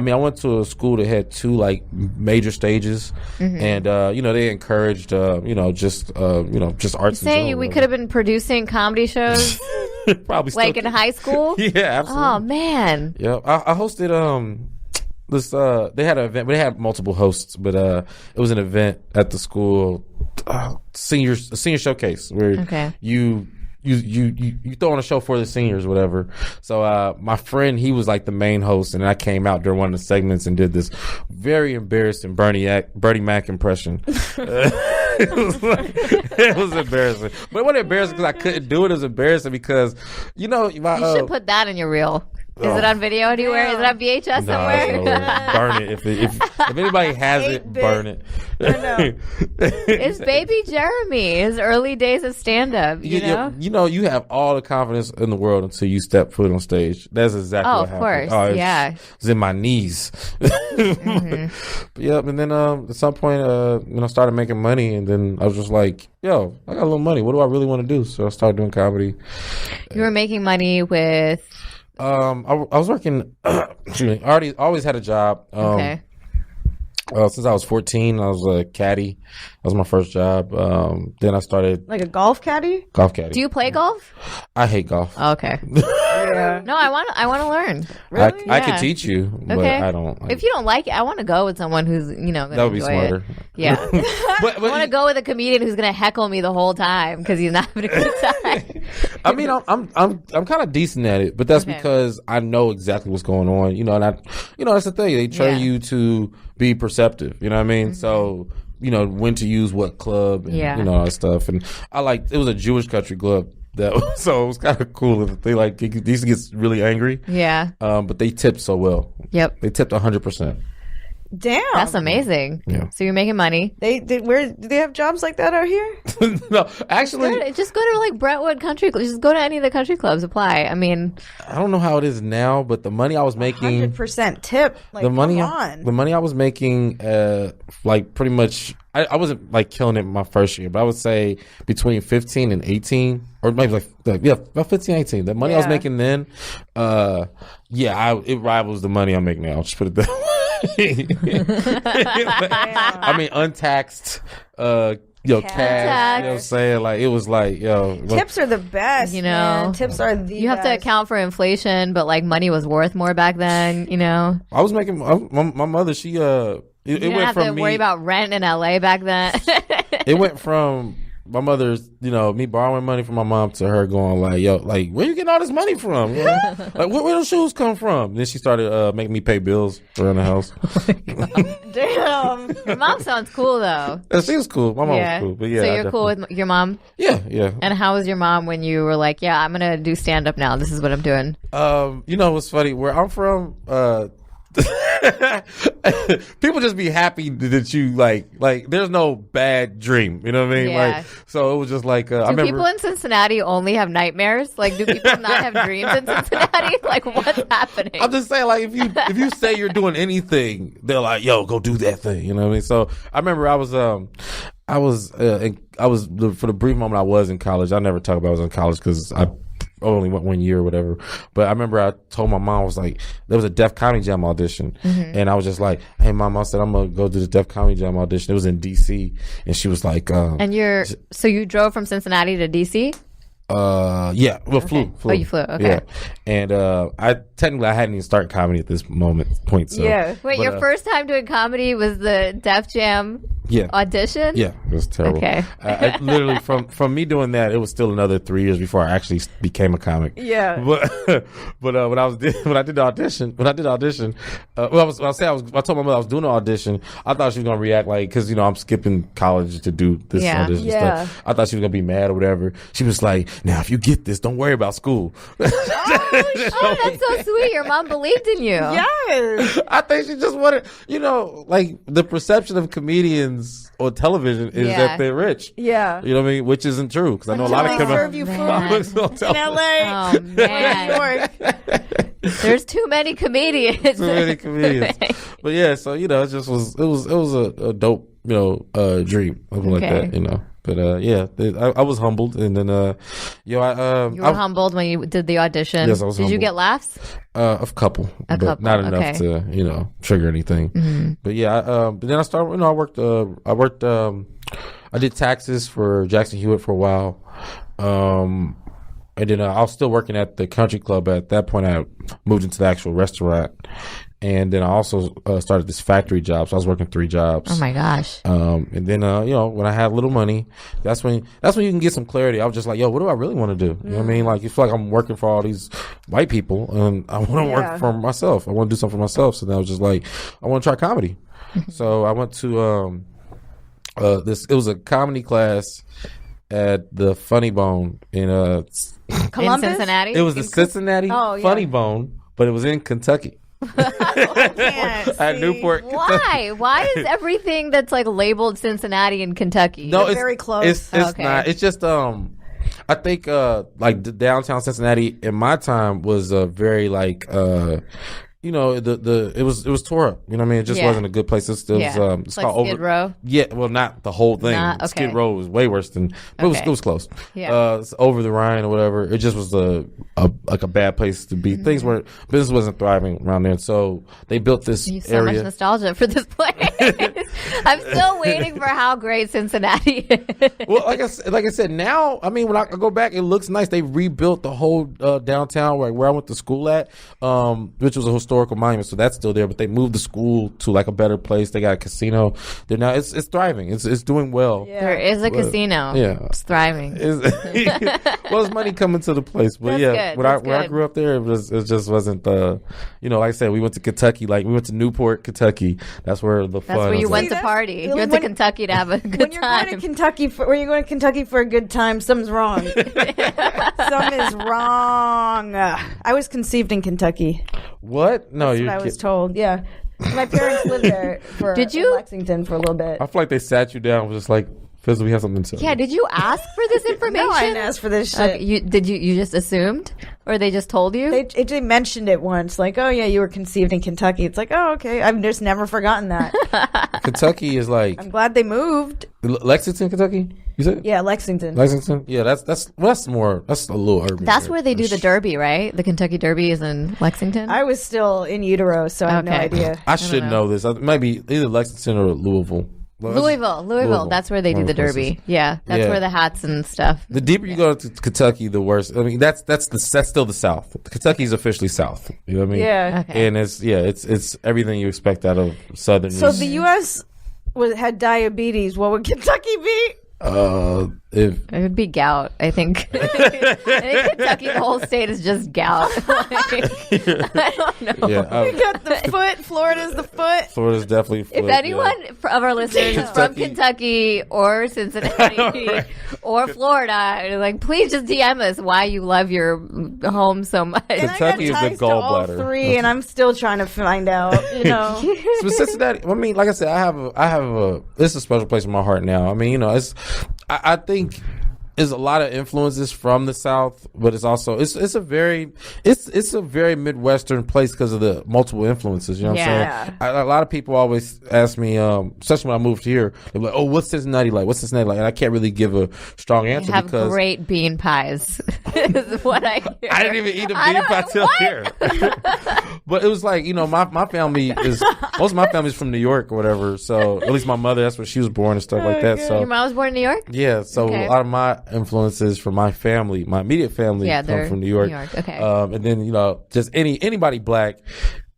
went to a school that had 2 like major stages, and you know, they encouraged just arts. Saying we could have been producing comedy shows, probably like in high school. Yeah, absolutely. Oh man. Yeah, I hosted this they had an event, but they had multiple hosts, but it was an event at the school, senior showcase where you throw on a show for the seniors, whatever. So my friend, he was like the main host, and I came out during one of the segments and did this very embarrassing Bernie Mac impression. It was embarrassing, but it wasn't embarrassing because I couldn't do it. It was embarrassing because, you know, you should put that in your reel. Is it on video anywhere? Is it on VHS somewhere? Burn it. If anybody has it, burn it. I know. It's baby Jeremy, his early days of stand-up, you know? You know, you have all the confidence in the world until you step foot on stage. That's exactly what happened. Of course. It's in my knees. Yep. And then at some point, I started making money, and then I was just like, yo, I got a little money. What do I really want to do? So I started doing comedy. You were making money with... I was working. Excuse me. I always had a job. Since I was 14, I was a caddy. That was my first job. Then I started like a golf caddy. Golf caddy. Do you play golf? I hate golf. Oh, okay. Yeah. No, I want to learn. Really? I could teach you, but I don't. If you don't like it, I want to go with someone who's gonna that would be smarter. It. Yeah. but I want to go with a comedian who's gonna heckle me the whole time because he's not having a good time. I mean, I'm kind of decent at it, but that's because I know exactly what's going on. And that's the thing. They train you to be perceptive. You know what I mean? Mm-hmm. So, when to use what club and, all that stuff. And it was a Jewish country club. So it was kind of cool. They used to get really angry. Yeah. But they tipped so well. Yep. They tipped 100%. Damn. That's amazing. Yeah. So you're making money. Do they have jobs like that out here? No, actually. Just go to Brentwood Country Club. Just go to any of the country clubs. Apply. I mean, I don't know how it is now, but the money I was making, 100% tip. The money I was making, pretty much. I wasn't killing it my first year, but I would say between 15 and 18, or maybe about 15, 18. The money I was making then, it rivals the money I'm making now. I'll just put it that way. I mean, untaxed, cash. You know what I'm saying? It was tips are the best. Man. Tips are the. You have to account for inflation, but money was worth more back then. I was making my mother. She you didn't have to worry about rent in LA back then. It went from my mother's, me borrowing money from my mom to her going where you getting all this money from? Where those shoes come from? Then she started making me pay bills around the house. Damn. Your mom sounds cool though. She was cool. My mom was cool. But so you're cool with your mom? Yeah. And how was your mom when you were I'm going to do stand up now. This is what I'm doing. What's funny? Where I'm from, people just be happy that you there's no bad dream, you know what I mean? Yeah. So it was just I remember people in Cincinnati only have nightmares? Do people not have dreams in Cincinnati? What's happening? I'm just saying if you say you're doing anything, they're like, yo, go do that thing, you know what I mean? So I remember I was for the brief moment I was in college. I never talk about I was in college because I only went 1 year or whatever. But I remember I told my mom, there was a Def Comedy Jam audition. Mm-hmm. And I was just hey, Mom, I said, I'm going to go do the Def Comedy Jam audition. It was in D.C. And she was and so you drove from Cincinnati to D.C.? Yeah. Well, flew. Oh, you flew. Okay. Yeah. And I hadn't even started comedy at this point. So. Yeah. Wait, your first time doing comedy was the Def Jam audition? Yeah, it was terrible. Okay. I literally from me doing that, it was still another 3 years before I actually became a comic. Yeah. But when I did the audition, I told my mother I was doing the audition. I thought she was gonna react because I'm skipping college to do this audition stuff. I thought she was gonna be mad or whatever. She was like, now if you get this, don't worry about school. Oh, that's so sweet. Your mom believed in you. Yes. I think she just wanted, the perception of comedians on television is that they're rich. Yeah. You know what I mean? Which isn't true because I know a lot of comedians serve you food in LA. Oh man. New York. There's too many comedians. But yeah, so it was a dope dream, something like that, But I was humbled, and then you were humbled when you did the audition. Yes, I was humbled. Did you get laughs? A couple, but not enough to trigger anything. Mm-hmm. But but then I started. I worked. I did taxes for Jackson Hewitt for a while. And then I was still working at the country club. At that point, I moved into the actual restaurant. And then I also started this factory job, so I was working 3 jobs. Oh my gosh! And then when I had little money, that's when you can get some clarity. I was just like, yo, what do I really want to do? You know what I mean? You feel like I'm working for all these white people, and I want to work for myself. I want to do something for myself. So then I was just like, I want to try comedy. So I went to it was a comedy class at the Funny Bone in Columbus? Cincinnati. It was the Cincinnati Funny Bone, but it was in Kentucky. At Newport. Why? Why is everything that's labeled Cincinnati in Kentucky? No, it's very close. It's not. It's just I think the downtown Cincinnati in my time was very you know, it was tore up. You know what I mean? It just wasn't a good place. It's like called Skid Row. Yeah, well, not the whole thing. Okay. Skid Row was way worse than. But it was close. Yeah. It's Over the Rhine or whatever. It just was a bad place to be. Business wasn't thriving around there, so they built this You have so area. much nostalgia for this place. I'm still waiting for how great Cincinnati is. Well, like I said, now I mean, when I go back, it looks nice. They rebuilt the whole downtown where I went to school at, which was a historical monument, so that's still there. But they moved the school to like a better place. They got a casino. They're now it's thriving. It's doing well. Yeah. There is a casino. Yeah, it's thriving. Well, there's money coming to the place, but That's good. when I grew up there, it just wasn't. You know, like I said, we went to Kentucky. Like we went to Newport, Kentucky. That's where the fun. That's where you went See, to party. You went when- to Kentucky to have a good When you're time. going to Kentucky for a good time, something's wrong. Something is wrong. I was conceived in Kentucky. What? No, That's what I was told. Yeah, my parents lived there in Lexington for a little bit. I feel like they sat you down, was just like, Fizzle, we have something to say. Yeah, did you ask for this information? No, I didn't ask for this shit. You just assumed, or they just told you? They mentioned it once, like, oh yeah, you were conceived in Kentucky. It's like, oh okay, I've just never forgotten that. Kentucky is like I'm glad they moved. Lexington, Kentucky. You said? Yeah, Lexington. Yeah, that's a little urban. That's where they do the Derby, right? The Kentucky Derby is in Lexington. I was still in utero, so I have no Okay. idea. I should know this. It might be either Lexington or Louisville. Louisville. That's where they do the Derby. Yeah, that's where the hats and stuff. The deeper you go to Kentucky, the worse. I mean, that's still the South. Kentucky's officially South. You know what I mean? Yeah. Okay. And it's everything you expect out of Southern. So if the U.S. had diabetes, what would Kentucky be? If It would be gout, I think. I think Kentucky, the whole state is just gout. I don't know. yeah, We got the foot. Florida's the foot. Florida's definitely. If anyone of our listeners is from Kentucky or Cincinnati or Florida, like, please just DM us why you love your home so much. And Kentucky I is got the ties to all gallbladder. three, and I'm still trying to find out. You know, So Cincinnati, I mean, like I said, it's a special place in my heart now. I mean, you know, I think there's a lot of influences from the South, but it's also it's a very Midwestern place because of the multiple influences. You know what I'm saying? A lot of people always ask me, especially when I moved here, they're like, "Oh, what's Cincinnati like? What's Cincinnati like?" And I can't really give a strong answer Have because great bean pies. Is what I hear. I didn't even eat a bean pie till here. But it was like, you know, my family most of my family's from New York or whatever. So at least my mother, that's where she was born and stuff like that. So Your mom was born in New York? yeah, so Okay. a lot of my influences from my family, my immediate family, come they're from New York. Okay. And then, you know, just anybody black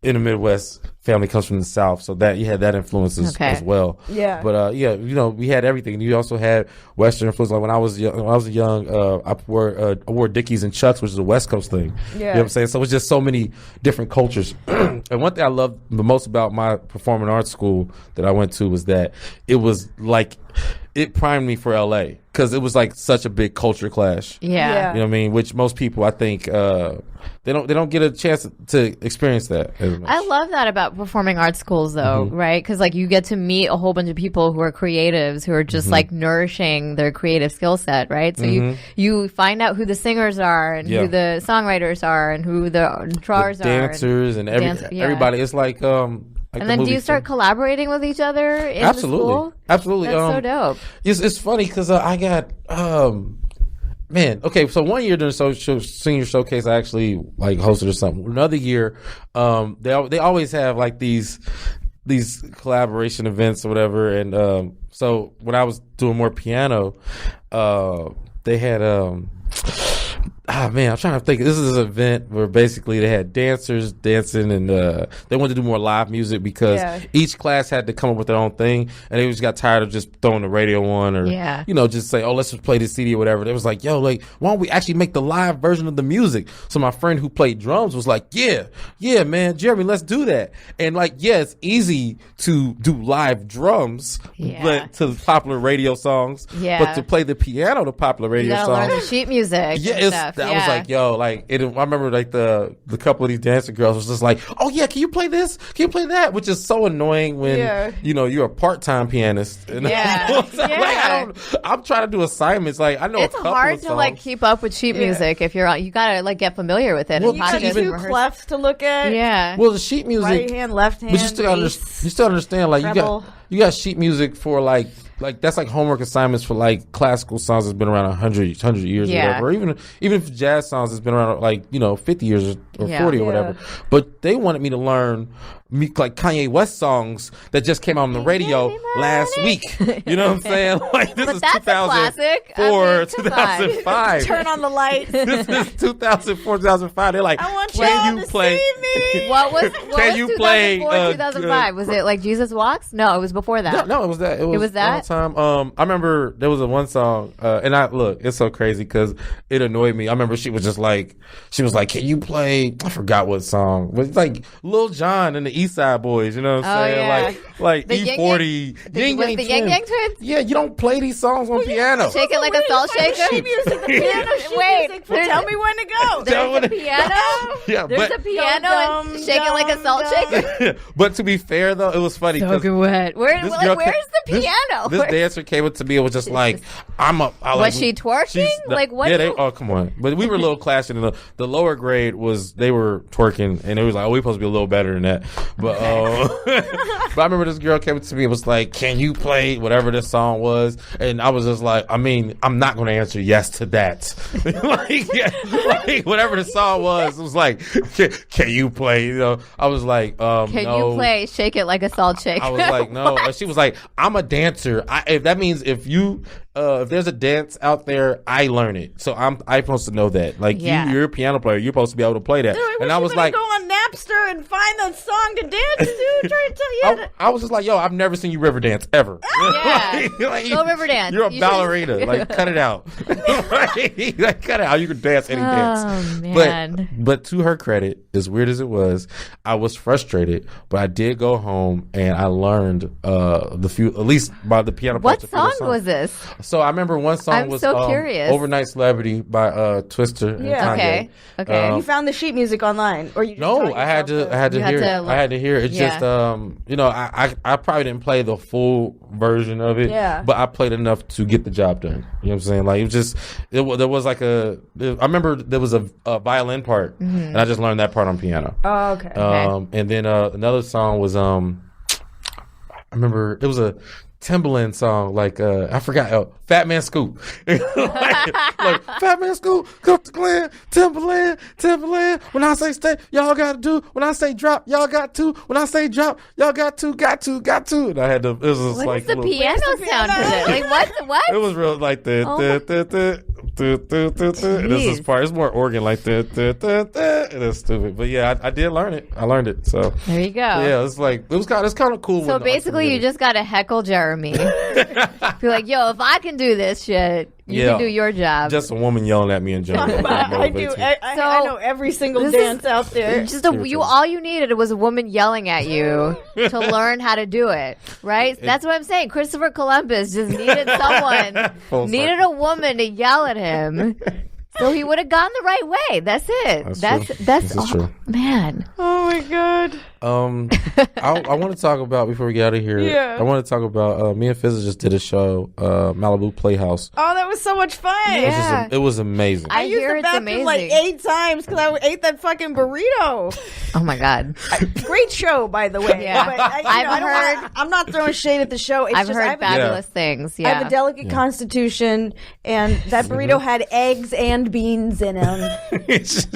in the Midwest family comes from the South, so that you had that influence as well. Yeah. But you know, we had everything. You also had Western influence. Like when I was young, I wore Dickies and Chucks, which is a West Coast thing. Yeah. You know what I'm saying? So it was just so many different cultures. And one thing I loved the most about my performing arts school that I went to was that it was like it primed me for LA because it was like such a big culture clash. Yeah. You know what I mean? Which most people, I think, they don't get a chance to experience that as much. I love that about performing arts schools, though, right? Because like you get to meet a whole bunch of people who are creatives, who are just like nourishing their creative skill set, right? So you find out who the singers are and who the songwriters are and who the drawers the dancers are and everybody. It's like and then do you start collaborating with each other in the school? Absolutely. That's so dope. It's funny because I got man. Okay, so one year during senior showcase, I actually like hosted or something. Another year, they always have like these collaboration events or whatever. And so when I was doing more piano, they had I'm trying to think. This is an event where basically they had dancers dancing and they wanted to do more live music because each class had to come up with their own thing, and they just got tired of just throwing the radio on or you know, just say, oh, let's just play this CD or whatever. They was like, yo, like, why don't we actually make the live version of the music? So my friend who played drums was like, yeah, man, Jeremy, let's do that. And like, it's easy to do live drums, but to popular radio songs, but to play the piano to popular radio songs, learn the sheet music. I was like, yo, like I remember like the couple of these dancing girls was just like, oh yeah, can you play this? Can you play that? Which is so annoying when you're a part-time pianist. And I'm trying to do assignments. Like I know it's a couple hard of to songs. like keep up with sheet music if you're you gotta like get familiar with it. Well, you got two clefs to look at. Yeah. Well, the sheet music, right hand, left hand. But you still understand. Like you got sheet music for like that's like homework assignments for like classical songs that's been around 100 years or whatever. Or even if jazz songs that's been around like 50 years or 40 or whatever. But they wanted me to learn like Kanye West songs that just came out on the radio last week. You know what I'm saying? Like this is 2004, 2005. Turn on the lights. This is 2004, 2005. They're like, I want can you to play? See me? What was 2004, 2005? Was it like Jesus Walks? No, it was before that. No, it was that. It was that time. I remember there was one song, and it's so crazy because it annoyed me. I remember she was like, can you play? I forgot what song, but it's like Lil Jon and the East Side Boys. You know what I'm saying? Yeah. Like the E40, Yang Yang Twins. Yeah, you don't play these songs on piano. Shake it like a salt shaker. Sheet music, the piano sheet music. Tell me when to go. There's a piano. There's a piano and shake it like a salt shaker. But to be fair, though, it was funny. Soaking wet. Where's the piano? This dancer came up to me and was just like, was she twerking? Like what? Yeah, oh come on. But we were a little clashing. The lower grade they were twerking, and it was like, oh, we supposed to be a little better than that. But but I remember this girl came up to me and was like, can you play whatever this song was? And I was just like, I mean, I'm not going to answer yes to that. like whatever the song was, it was like, can you play? I was like, can no. you play Shake It Like a Salt Shaker? I was like, no. And she was like, I'm a dancer. If that means if there's a dance out there, I learn it. So I'm supposed to know that. Like you're a piano player, you're supposed to be able to play that. Dude, and I was like, go on Napster and find the song to dance to. Try to tell you. I was just like, yo, I've never seen you river dance ever. Yeah, go river dance. You're a ballerina. Like, cut it out. Like, cut it out. You can dance any dance. Man. But to her credit, as weird as it was, I was frustrated. But I did go home and I learned at least by the piano. What song was this? So I remember one song was curious. "Overnight Celebrity" by Twister. And Kanye. Okay. You found the sheet music online, or you? Just I had to hear it. I had to hear it. It's just I probably didn't play the full version of it. Yeah. But I played enough to get the job done. You know what I'm saying? Like it was just there was like I remember there was a violin part, and I just learned that part on piano. Oh, okay. And then another song was I remember it was a Timbaland song, like I forgot, Fat Man Scoop. like Fat Man Scoop, go to Glen, Timbaland. When I say stay, y'all gotta do. When I say drop, y'all got to. When I say drop, y'all got to. And I had to. It was just what like is the piano sound to it? Like what? It was real like the. And this is part. It's more organ like the. And it's stupid, but yeah, I did learn it. I learned it. So there you go. Yeah, it's like it's kind of cool. So basically, you just gotta heckle Jeremy. Be like, yo, if I can do this shit, you can do your job. Just a woman yelling at me in general. I do. I know every single dance out there. Just all you needed was a woman yelling at you to learn how to do it, right? That's what I'm saying. Christopher Columbus just needed needed a woman to yell at him. So he would have gone the right way. That's it. That's true. Man. Oh my God. I want to talk about, before we get out of here, I want to talk about me and Fizz just did a show, Malibu Playhouse. Oh, that was so much fun. Yeah. It was amazing. I used the bathroom like 8 times because I ate that fucking burrito. Oh my God. Great show, by the way. Yeah. But I'm not throwing shade at the show. I've heard fabulous things. Yeah. I have a delicate constitution, and that burrito had eggs and beans in them. I just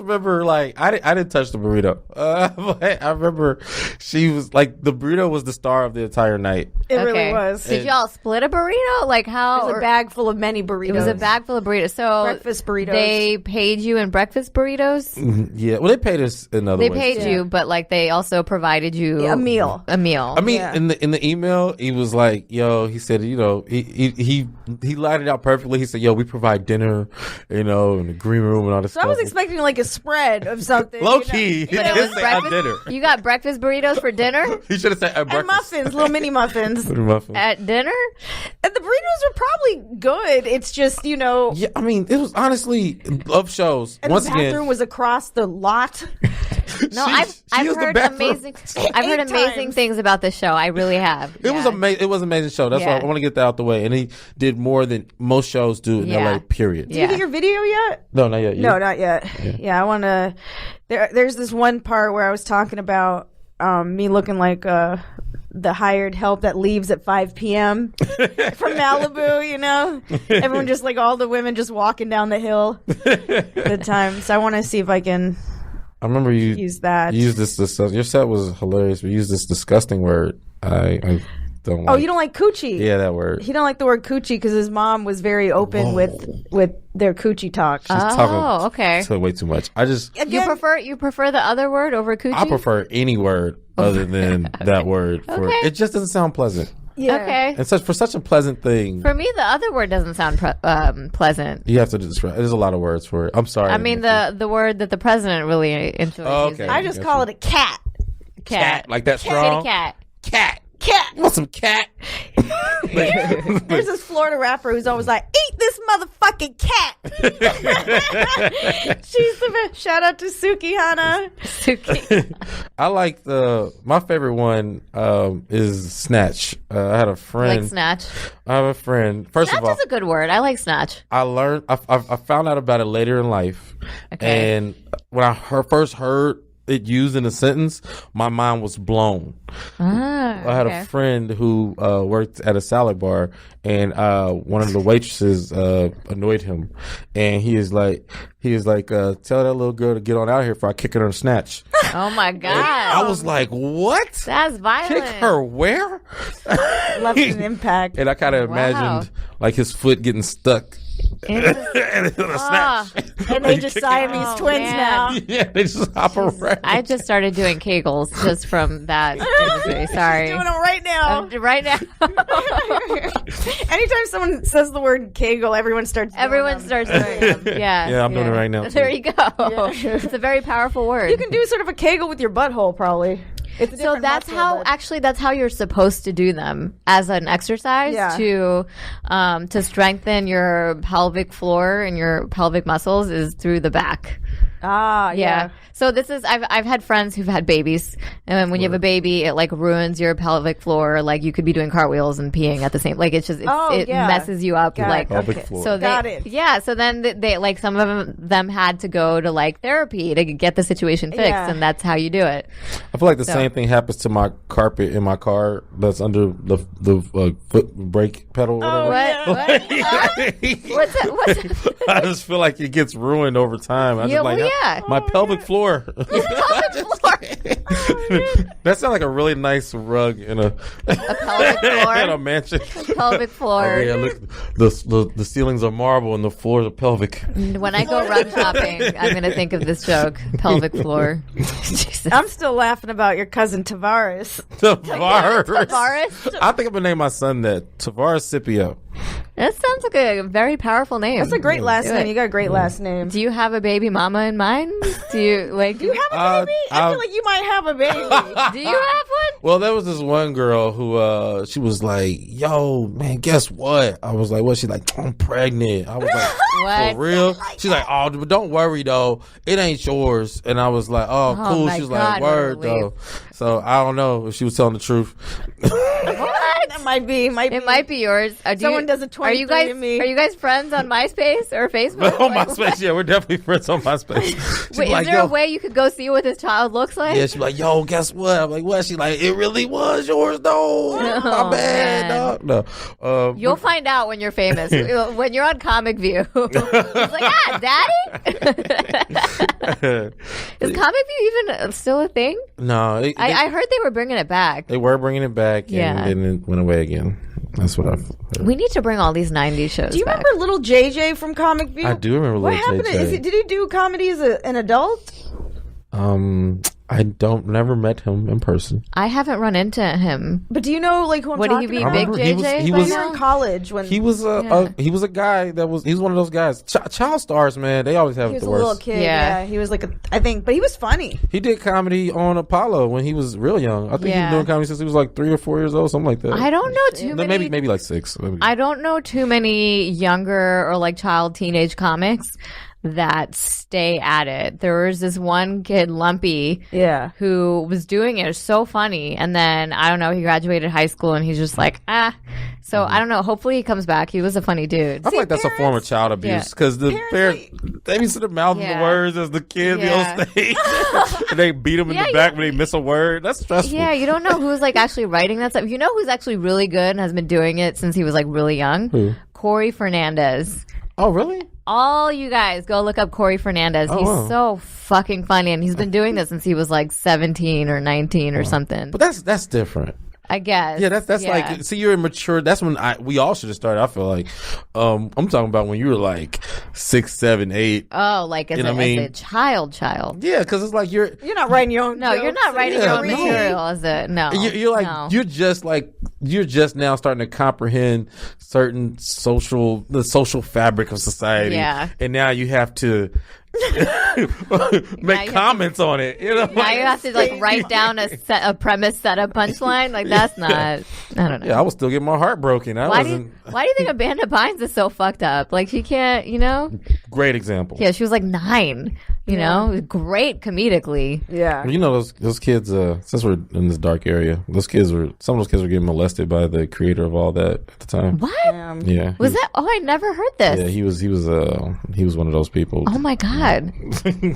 remember, like, I didn't touch the burrito. But I remember she was like, the burrito was the star of the entire night. It really was. Did y'all split a burrito? Like how? It was a bag full of many burritos. It was a bag full of burritos. So breakfast burritos. They paid you in breakfast burritos? Yeah. Well, they paid us in other ways. They paid you, but like they also provided you a meal. I mean, in the email, he was like, yo, he said, he lined it out perfectly. He said, yo, we provide dinner, in the green room and all this stuff. I was expecting like a spread of something. Low key. He didn't say dinner. You got breakfast burritos for dinner? He should have said breakfast. And muffins, little mini muffins. at dinner. And the burritos are probably good. It's just, Yeah, I mean, it was honestly of shows. And once the bathroom again, was across the lot. No, I've heard amazing things about this show. I really have. It was amazing. It was an amazing show. That's why I want to get that out the way. And he did more than most shows do in LA. Period. Did you get your video yet? No, not yet. No, not yet. Yeah, I want to. There's this one part where I was talking about me looking like the hired help that leaves at 5 p.m. from Malibu. Everyone just like all the women just walking down the hill. Good time. So I want to see if I can. I remember you use that. You used this. Your set was hilarious. We used this disgusting word. I don't. Oh, you don't like coochie? Yeah, that word. He don't like the word coochie because his mom was very open with their coochie talk. She's talking okay. way too much. You prefer the other word over coochie? I prefer any word other than that word. It just doesn't sound pleasant. Yeah. Okay. And for such a pleasant thing. For me, the other word doesn't sound pleasant. You have to describe. There's a lot of words for it. I'm sorry. I mean, the word that the president really enjoys. Okay. I just call it a cat. Cat. Like that strong? Cat. Cat. You want some cat? There's this Florida rapper who's always like, eat this motherfucking cat. She's the best. Shout out to Suki Hana. Suki. I like my favorite one is Snatch. I had a friend. Like Snatch? I have a friend. First Snatch of all, is a good word. I like Snatch. I learned, I found out about it later in life. Okay. And when I first heard it used in a sentence, my mind was blown. I had a friend who worked at a salad bar, and one of the waitresses annoyed him, and he is like, tell that little girl to get on out here before I kick her in a snatch. Oh my God! And I was like, what? That's violent. Kick her where? Left an impact. And I kind of imagined like his foot getting stuck. And a snatch. And they just Siamese twins now. Yeah, they just hop around. I just started doing Kegels just from that imagery. Sorry. Doing them right now. Right now. Anytime someone says the word Kegel, everyone starts doing them. Yeah. Yeah, I'm doing it right now. There you go. Yeah. It's a very powerful word. You can do sort of a Kegel with your butthole, probably. So that's how you're supposed to do them as an exercise to strengthen your pelvic floor and your pelvic muscles is through the back. Yeah. So this is I've had friends who've had babies, and when you have a baby, it like ruins your pelvic floor. Like you could be doing cartwheels and peeing at the same. Like it messes you up. Pelvic floor. So so then they like some of them had to go to like therapy to get the situation fixed, and that's how you do it. I feel like the same thing happens to my carpet in my car that's under the foot brake pedal. Oh, what? What's that? I just feel like it gets ruined over time. My pelvic floor. That sounds like a really nice rug in a pelvic floor in a mansion. Pelvic floor. Look, the ceilings are marble and the floors are pelvic. When I go rug shopping, I'm going to think of this joke: pelvic floor. I'm still laughing about your cousin Tavares. Tavares. I think I'm gonna name my son that. Tavares Scippio. That sounds like a very powerful name. That's a great last name. You got a great last name. Do you have a baby mama in mind? Do you have a baby? I feel like you might have a baby. Do you have one? Well, there was this one girl who she was like, yo, man, guess what? I was like, what? She's like, I'm pregnant. I was like, what? For real? She's like, oh, but don't worry though. It ain't yours. And I was like, oh cool. She's like, word though. So I don't know if she was telling the truth. That might be. It might be yours. Someone does a 23andMe. Are you guys friends on MySpace or Facebook? On MySpace, yeah, we're definitely friends on MySpace. Wait, is there a way you could go see what this child looks like? Yeah, she's like, yo, guess what? I'm like, what? She's like, it really was yours though. My bad. No. You'll find out when you're famous. When you're on Comic View. It's like, Daddy? Is Comic View even still a thing? No. I heard they were bringing it back. They were bringing it back, and then it went away again. That's what I've heard. We need to bring all these 90s shows Do you back. remember Little JJ from Comic View? I do remember Little JJ. What happened? Did he do comedy as an adult? I Never met him in person. I haven't run into him. But do you know like who I'm talking about? Would he be big JJ? He was in college when he was a guy that was one of those guys. Child stars, man. They always have he was the a worst. little kid. Yeah, he was like I think, but he was funny. He did comedy on Apollo when he was real young. I think he was doing comedy since he was like 3 or 4 years old, something like that. I don't know too many. Maybe like 6. I don't know too many younger or like child teenage comics that stay at it. There was this one kid, Lumpy, who was doing it. It was so funny. And then, I don't know, he graduated high school and he's just like, So, I don't know. Hopefully he comes back. He was a funny dude. I feel like that's a form of child abuse because the parents, they be sitting mouthing the words as the kids be on stage. And they beat them in the back when they miss a word. That's stressful. Yeah, you don't know who's like actually writing that stuff. You know who's actually really good and has been doing it since he was like really young? Who? Corey Fernandez. Oh, really? All you guys go look up Corey Fernandez. He's so fucking funny, and he's been doing this since he was like 17 or 19 or something. But that's different. I guess. Yeah, that's like, see, you're immature. That's when we all should have started. I feel like, I'm talking about when you were like 6, 7, 8. Oh, like as a child. Yeah, because it's like you're not writing your own. No, jokes. You're not writing your own material. Is it? No, you're like you're just now starting to comprehend the social fabric of society. Yeah, and now you have to make comments on it. You know, now you have to like write down a premise, setup, punchline. Like that's not. I don't know. Yeah, I was still getting my heart broken. Why do you think Amanda Bynes is so fucked up? Like she can't. Great example. Yeah, she was like 9. You know, great comedically. Yeah. You know those kids. Since we're in this dark area, some of those kids were getting molested by the creator of all that at the time. What? Yeah. Was that? Oh, I never heard this. Yeah, he was one of those people. Oh my God.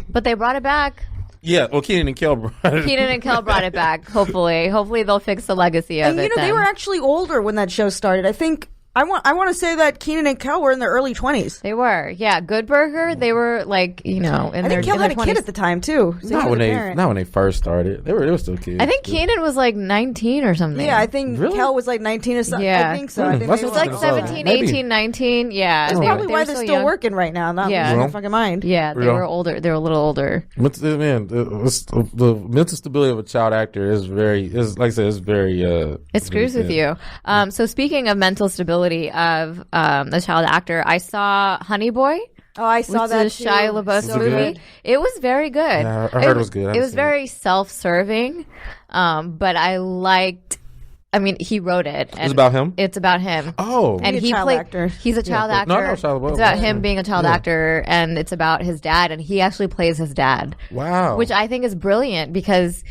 But they brought it back. Yeah, well, Keenan and Kel brought it back. Hopefully they'll fix the legacy of it. They were actually older when that show started. I think. I want to say that Keenan and Kel were in their early 20s. They were, yeah. Good Burger, they were like, in I think Kel had a kid at the time too. So not when they first started. They were still kids. I think Keenan was like 19 or something. Yeah, I think Kel was like 19 or something. Yeah. I think so. I think it was like 17, 18, 19. Yeah, that's probably why they're still working right now. Not losing their fucking mind. Yeah, they were older. They were a little older. The mental stability of a child actor is very. It screws with you. So speaking of mental stability of a child actor, I saw Honey Boy. Oh, I saw that too. Shia LaBeouf movie. It was very good. Yeah, I heard it was good. It was very self-serving, but I liked. I mean, he wrote it. It's about him? It's about him. Oh. And he's a child actor. He's a child actor. No, Shia LaBeouf. It's about him being a child actor, and it's about his dad, and he actually plays his dad. Wow. Which I think is brilliant because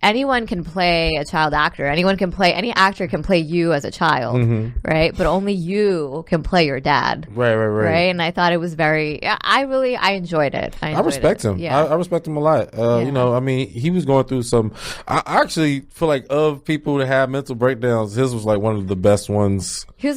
anyone can play a child actor. Any actor can play you as a child, right? But only you can play your dad. Right. And I thought it was I enjoyed it. I respect him. Yeah. I respect him a lot. You know, I mean, he was going through some, I actually feel like of people that have mental breakdowns, his was like one of the best ones. It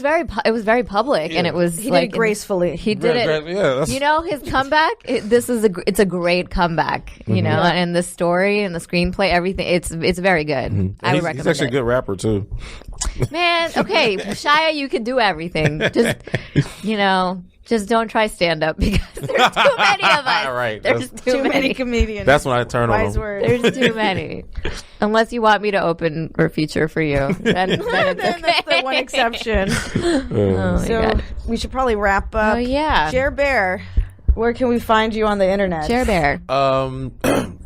was very public, and it was he did it gracefully. He did it. Yeah, you know, his comeback. It's a great comeback. You know, and the story and the screenplay, everything. It's very good. I would recommend it. He's actually a good rapper too. Man, okay, Shia, you can do everything. Just don't try stand up because there's too many of us. Right. There's too many comedians. That's when I turn on them. There's too many. Unless you want me to open or feature for you. Then it's okay. That's the one exception. So we should probably wrap up. Oh, yeah. Jer Bear, where can we find you on the internet? Jer Bear.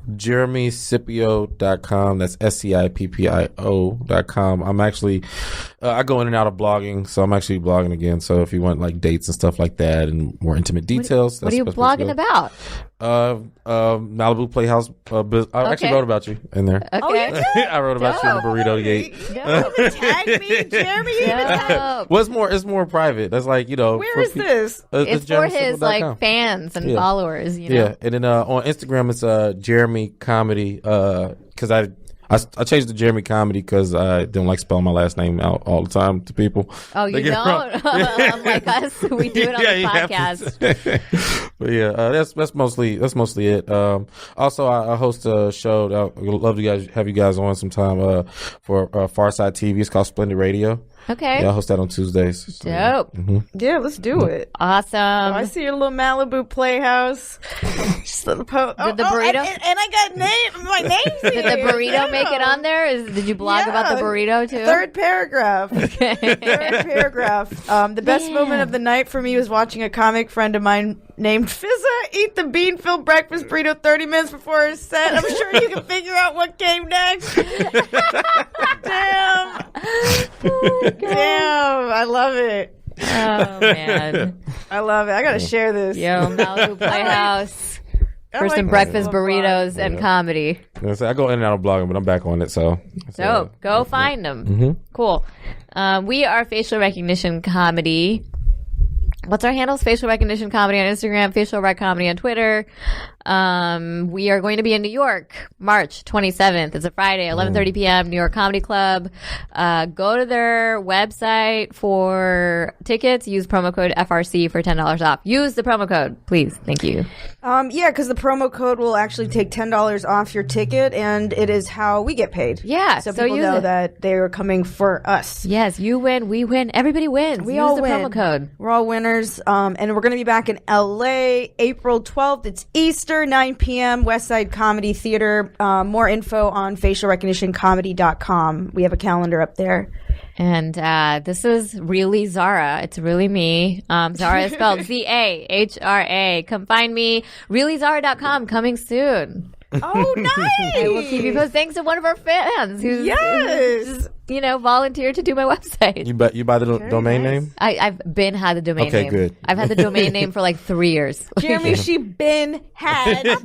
JeremyScippio.com. That's SCIPPIO.com. I'm actually, I go in and out of blogging, so I'm actually blogging again. So if you want like dates and stuff like that and more intimate details, what are you blogging about? Malibu Playhouse. I actually wrote about you in there. Okay. Oh, you did? I wrote about you in the burrito gate. Tag me, Jeremy. Well, it's more private. That's like, you know. Where is this? It's for his like fans and followers. You know? Yeah, and then on Instagram it's Jeremy Comedy. Because I changed to Jeremy Comedy because I didn't like spelling my last name out all the time to people. Oh, you don't? Unlike us, we do it on the podcast. But yeah, that's mostly it. Also, I host a show that I would love to have you guys on sometime for Farside TV. It's called Splendid Radio. Okay. Yeah, I host that on Tuesdays. So, Dope. Yeah, let's do it. Awesome. I see your little Malibu Playhouse. Just the Did the burrito? And I got my name's Did the burrito make it on there? Did you blog about the burrito too? Third paragraph. Okay. Third paragraph. The best moment of the night for me was watching a comic friend of mine named Fizza eat the bean-filled breakfast burrito 30 minutes before his set. I'm sure you can figure out what came next. Damn. Damn. I love it. Oh, man. I love it. I got to share this. Yo, Malibu Playhouse. For some breakfast burritos and comedy. I go in and out of blogging, but I'm back on it. So go find them. Cool. We are Facial Recognition Comedy. What's our handles? Facial Recognition Comedy on Instagram, Facial Rec Comedy on Twitter. We are going to be in New York, March 27th. It's a Friday, 11:30 p.m., New York Comedy Club. Go to their website for tickets. Use promo code FRC for $10 off. Use the promo code, please. Thank you. Yeah, because the promo code will actually take $10 off your ticket, and it is how we get paid. Yeah, so people know that they are coming for us. Yes, you win, we win, everybody wins. We Use all the win. promo code. We're all winners. And we're going to be back in LA April 12th. It's Easter, 9 p.m., West Side Comedy Theater. More info on facialrecognitioncomedy.com. We have a calendar up there. And this is really Zara. It's really me. Zara is spelled Zahra. Come find me. ReallyZara.com coming soon. Oh, nice. I will keep you posted. Thanks to one of our fans who's volunteered to do my website. You buy the domain name? I've had the domain name. Okay, good. I've had the domain name for like 3 years. Jeremy, she had the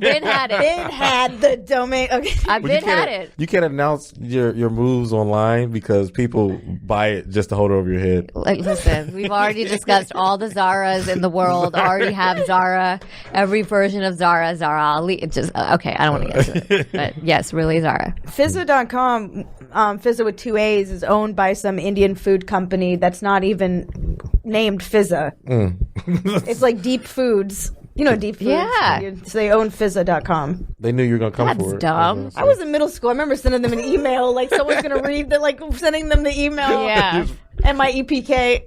domain. Okay. I've had it. You can't announce your moves online because people buy it just to hold it over your head. Like, listen, we've already discussed all the Zaras in the world. Already have Zara. Every version of Zara Ali. It's just okay. I don't want to get to it, but yes, really Zara. Fizza.com, Fizza with 2 A's, is owned by some Indian food company that's not even named Fizza. It's like Deep Foods. You know Deep Foods? Yeah. So they own Fizza.com. They knew you were going to come for it. That's dumb. I was in middle school. I remember sending them an email, like someone's going to read, they're like sending them the email. Yeah. And my EPK.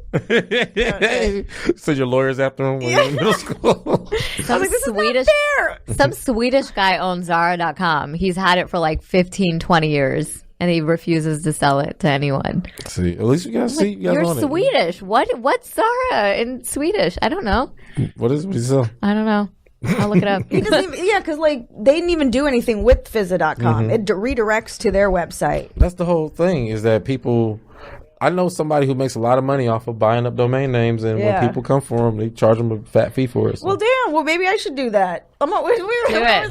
So your lawyer's after him when you were in middle school? Some Swedish guy owns Zara.com. He's had it for like 15, 20 years. And he refuses to sell it to anyone. See, at least you guys see. You guys You're on Swedish. What's Zara in Swedish? I don't know. What do you sell? I don't know. I'll look it up. He doesn't even, because like they didn't even do anything with Fizza.com. It redirects to their website. That's the whole thing. Is that people? I know somebody who makes a lot of money off of buying up domain names, and when people come for them, they charge them a fat fee for it. So. Well, damn. Well, maybe I should do that. We're always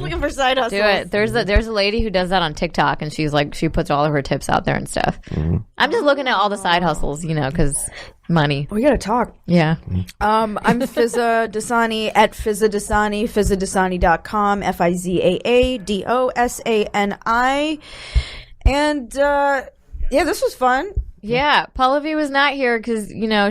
looking for side hustles. Do it. There's a lady who does that on TikTok, and she's like, she puts all of her tips out there and stuff. I'm just looking at all the side hustles, because money. We gotta talk. Yeah. I'm Fizza Dasani at Fizza Dasani, FizzaDasani.com, FIZAADOSANI. And this was fun. Yeah, Pallavi was not here because,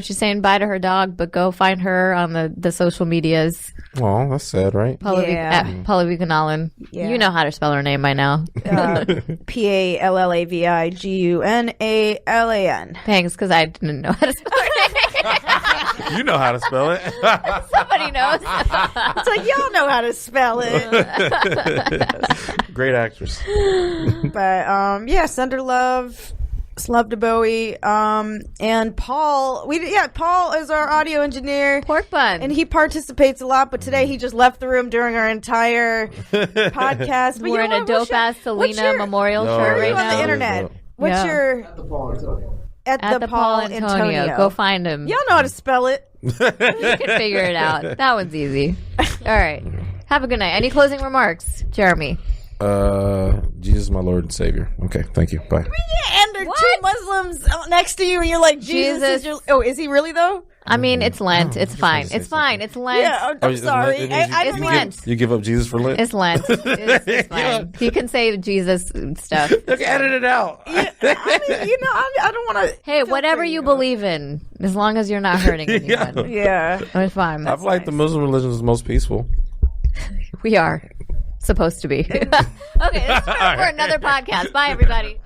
she's saying bye to her dog, but go find her on the social medias. Oh, that's sad, right? Pallavi Gunalan. Yeah. You know how to spell her name by now. PALLAVIGUNALAN. Thanks, because I didn't know how to spell her name. You know how to spell it. Somebody knows. It's like, y'all know how to spell it. Great actress. But, send her love. Love to Bowie. And Paul, Paul is our audio engineer. Pork bun. And he participates a lot, but today he just left the room during our entire podcast. But we're in a dope-ass Selena memorial shirt right now. On the internet. What's your... At the Paul Antonio. At the Paul Antonio. Go find him. Y'all know how to spell it. You can figure it out. That one's easy. All right. Have a good night. Any closing remarks, Jeremy? Jesus, my Lord and Savior. Okay, thank you. Bye. And there are two Muslims next to you, and you're like, Jesus is your... Oh, is he really, though? I mean, it's Lent. It's fine. It's fine. It's Lent. Yeah, I'm sorry. It's Lent. You give up Jesus for Lent? It's Lent. It's fine. He can say Jesus stuff. Look, edit it out. Yeah, I don't want to... Hey, whatever you believe in, as long as you're not hurting anyone. Yeah. It's fine. I feel like the Muslim religion is the most peaceful. We are supposed to be. Okay, that's for another podcast. Bye, everybody.